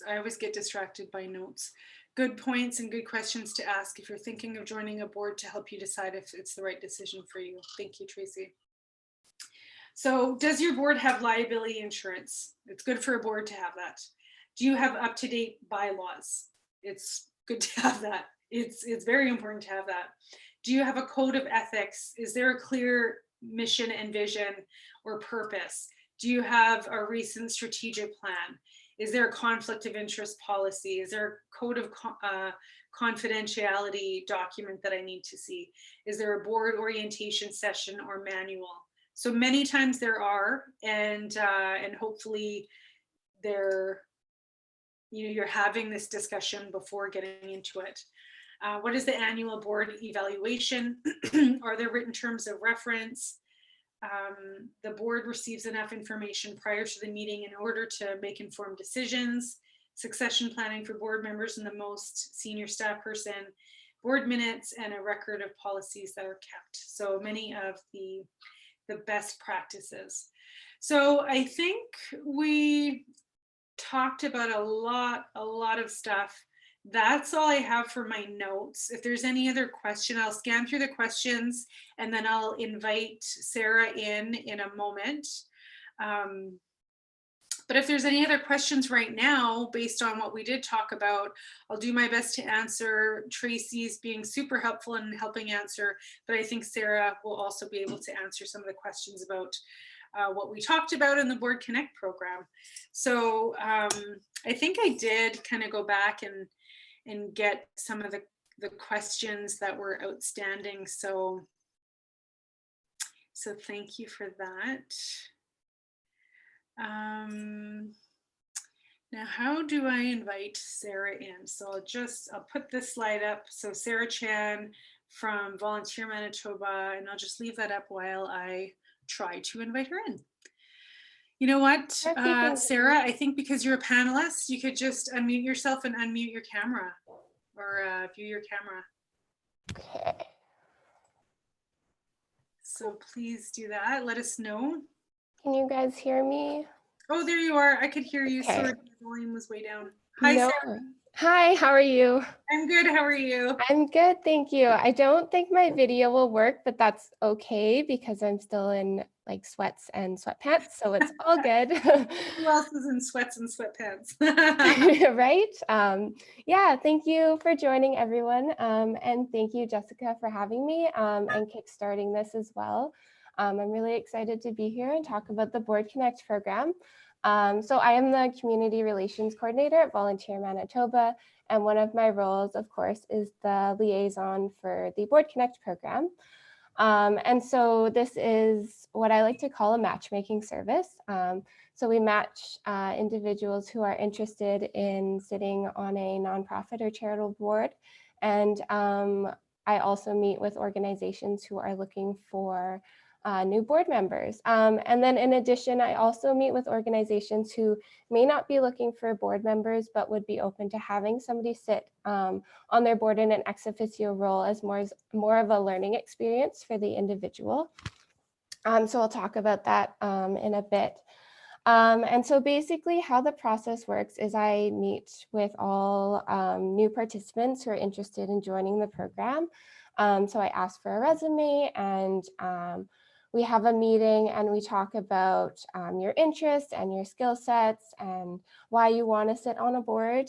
I always get distracted by notes. Good points and good questions to ask if you're thinking of joining a board to help you decide if it's the right decision for you. Thank you, Tracy. So does your board have liability insurance? It's good for a board to have that. Do you have up-to-date bylaws? It's good to have that. It's very important to have that. Do you have a code of ethics? Is there a clear mission and vision or purpose? Do you have a recent strategic plan? Is there a conflict of interest policy? Is there a code of confidentiality document that I need to see? Is there a board orientation session or manual? So many times there are, and hopefully they're, you're having this discussion before getting into it. What is the annual board evaluation? Are there written terms of reference? The board receives enough information prior to the meeting in order to make informed decisions. Succession planning for board members and the most senior staff person, board minutes, and a record of policies that are kept. So many of the best practices. So I think we talked about a lot of stuff. That's all I have for my notes. If there's any other question, I'll scan through the questions and then I'll invite Sarah in a moment. But if there's any other questions right now, based on what we did talk about, I'll do my best to answer. Tracy's being super helpful in helping answer, but I think Sarah will also be able to answer some of the questions about what we talked about in the Board Connect program. So I think I did kind of go back and get some of the questions that were outstanding. So thank you for that. Now, how do I invite Sarah in? So I'll put this slide up. So Sarah Chan from Volunteer Manitoba, and I'll just leave that up while I try to invite her in. You know what, Sarah, I think because you're a panelist, you could just unmute yourself and unmute your camera, or view your camera. Okay. So please do that. Let us know. Can you guys hear me? Oh, there you are. I could hear you. Okay. Sorry, the volume was way down. Hi, no. Sarah. Hi, how are you? I'm good. How are you? I'm good, thank you. I don't think my video will work, but that's okay because I'm still in like sweats and sweatpants, so it's all good. Who else is in sweats and sweatpants? Right? Yeah, thank you for joining, everyone. And thank you, Jessica, for having me and kickstarting this as well. I'm really excited to be here and talk about the Board Connect program. So I am the Community Relations Coordinator at Volunteer Manitoba, and one of my roles, of course, is the liaison for the Board Connect program. And so this is what I like to call a matchmaking service. So we match individuals who are interested in sitting on a nonprofit or charitable board. And I also meet with organizations who are looking for new board members. And then in addition, I also meet with organizations who may not be looking for board members, but would be open to having somebody sit on their board in an ex officio role as more of a learning experience for the individual. So I'll talk about that in a bit. And so basically how the process works is I meet with all new participants who are interested in joining the program. So I ask for a resume, and we have a meeting and we talk about your interests and your skill sets and why you want to sit on a board,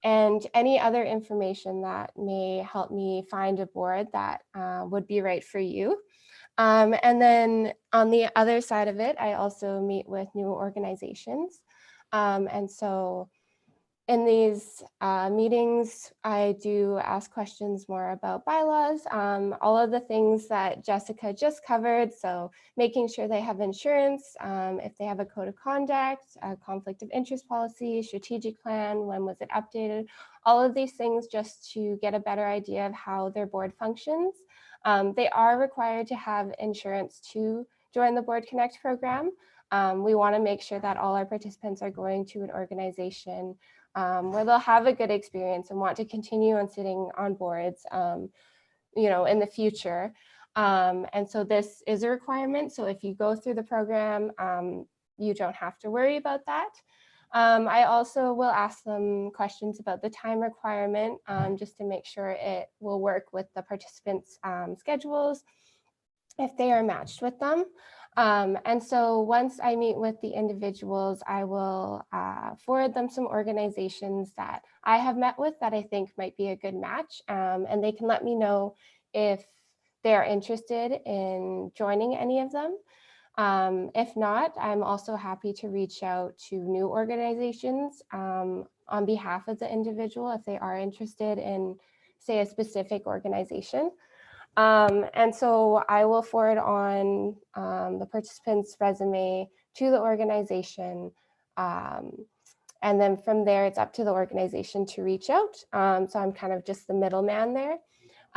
and any other information that may help me find a board that would be right for you. And then on the other side of it, I also meet with new organizations. And so in these meetings, I do ask questions more about bylaws, all of the things that Jessica just covered. So making sure they have insurance, if they have a code of conduct, a conflict of interest policy, strategic plan, when was it updated, all of these things just to get a better idea of how their board functions. They are required to have insurance to join the Board Connect program. We want to make sure that all our participants are going to an organization where they'll have a good experience and want to continue on sitting on boards, you know, in the future. And so this is a requirement. So if you go through the program, you don't have to worry about that. I also will ask them questions about the time requirement, just to make sure it will work with the participants' schedules if they are matched with them. And so once I meet with the individuals, I will forward them some organizations that I have met with that I think might be a good match. And they can let me know if they are interested in joining any of them. If not, I'm also happy to reach out to new organizations on behalf of the individual if they are interested in, say, a specific organization. And so I will forward on the participant's resume to the organization. And then from there, it's up to the organization to reach out. So I'm kind of just the middleman there.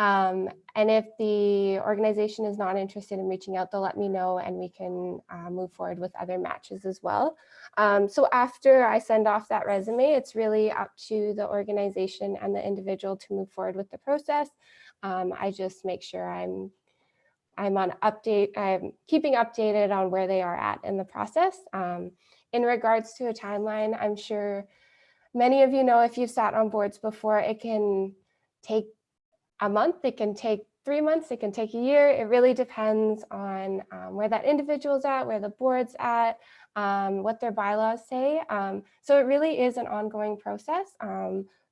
And if the organization is not interested in reaching out, they'll let me know and we can move forward with other matches as well. So after I send off that resume, it's really up to the organization and the individual to move forward with the process. I just make sure I'm keeping updated on where they are at in the process. In regards to a timeline, I'm sure many of you know, if you've sat on boards before, it can take a month, it can take 3 months, it can take a year. It really depends on where that individual's at, where the board's at, what their bylaws say. So it really is an ongoing process.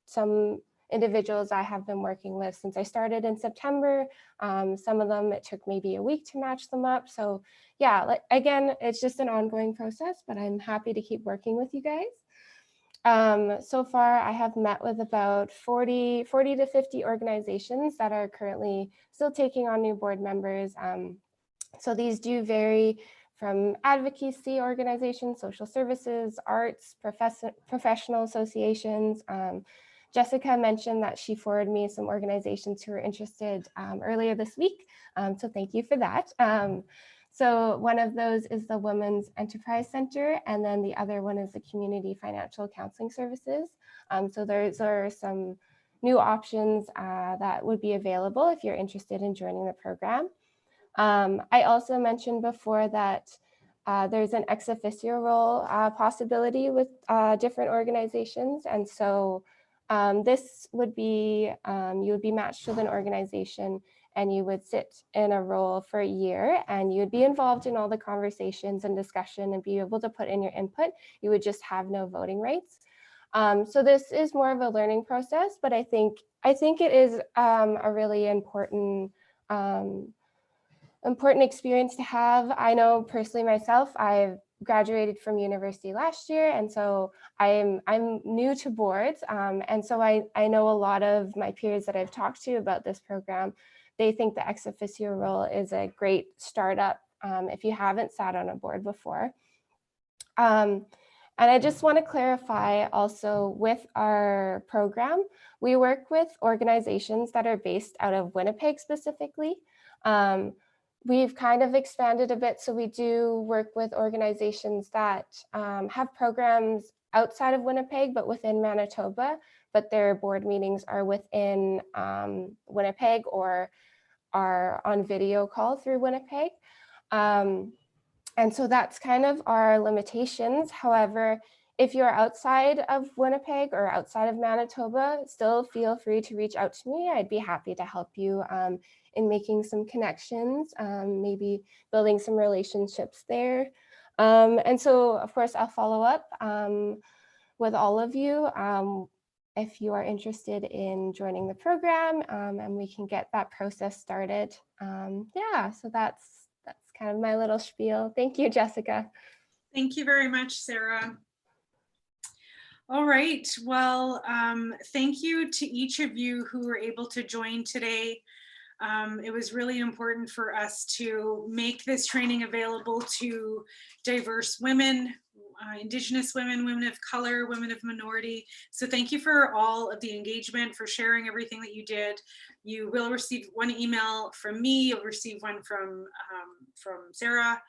Some individuals I have been working with since I started in September. Some of them, it took maybe a week to match them up. So yeah, again, it's just an ongoing process, but I'm happy to keep working with you guys. So far, I have met with about 40 to 50 organizations that are currently still taking on new board members. So these do vary from advocacy organizations, social services, arts, professional associations. Jessica mentioned that she forwarded me some organizations who were interested earlier this week. So thank you for that. So one of those is the Women's Enterprise Center, and then the other one is the Community Financial Counseling Services. So those are some new options that would be available if you're interested in joining the program. I also mentioned before that there's an ex officio role possibility with different organizations. And so this would be, you would be matched with an organization and you would sit in a role for a year and you would be involved in all the conversations and discussion and be able to put in your input. You would just have no voting rights. So this is more of a learning process, but I think it is a really important experience to have. I know personally myself, I've graduated from university last year, and so I'm new to boards, and so I know a lot of my peers that I've talked to about this program. They think the ex officio role is a great startup if you haven't sat on a board before. And I just want to clarify also with our program, we work with organizations that are based out of Winnipeg specifically. We've kind of expanded a bit, so we do work with organizations that have programs outside of Winnipeg, but within Manitoba, but their board meetings are within Winnipeg or are on video call through Winnipeg. And so that's kind of our limitations. However, if you're outside of Winnipeg or outside of Manitoba, still feel free to reach out to me. I'd be happy to help you in making some connections, maybe building some relationships there. And so, of course, I'll follow up with all of you if you are interested in joining the program, and we can get that process started. Yeah, so that's kind of my little spiel. Thank you, Jessica. Thank you very much, Sarah. All right, well, thank you to each of you who were able to join today. It was really important for us to make this training available to diverse women, Indigenous women, women of color, women of minority. So thank you for all of the engagement, for sharing everything that you did. You will receive one email from me, you'll receive one from Sarah.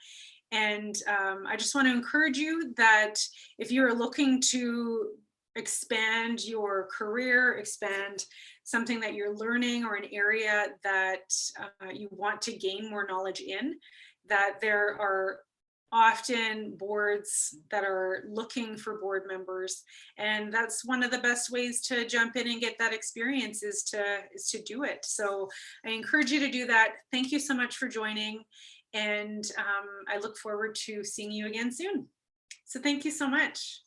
And I just want to encourage you that if you're looking to expand your career, expand something that you're learning or an area that you want to gain more knowledge in, that there are often boards that are looking for board members, and that's one of the best ways to jump in and get that experience is to do it. So I encourage you to do that. Thank you so much for joining, and I look forward to seeing you again soon. So thank you so much.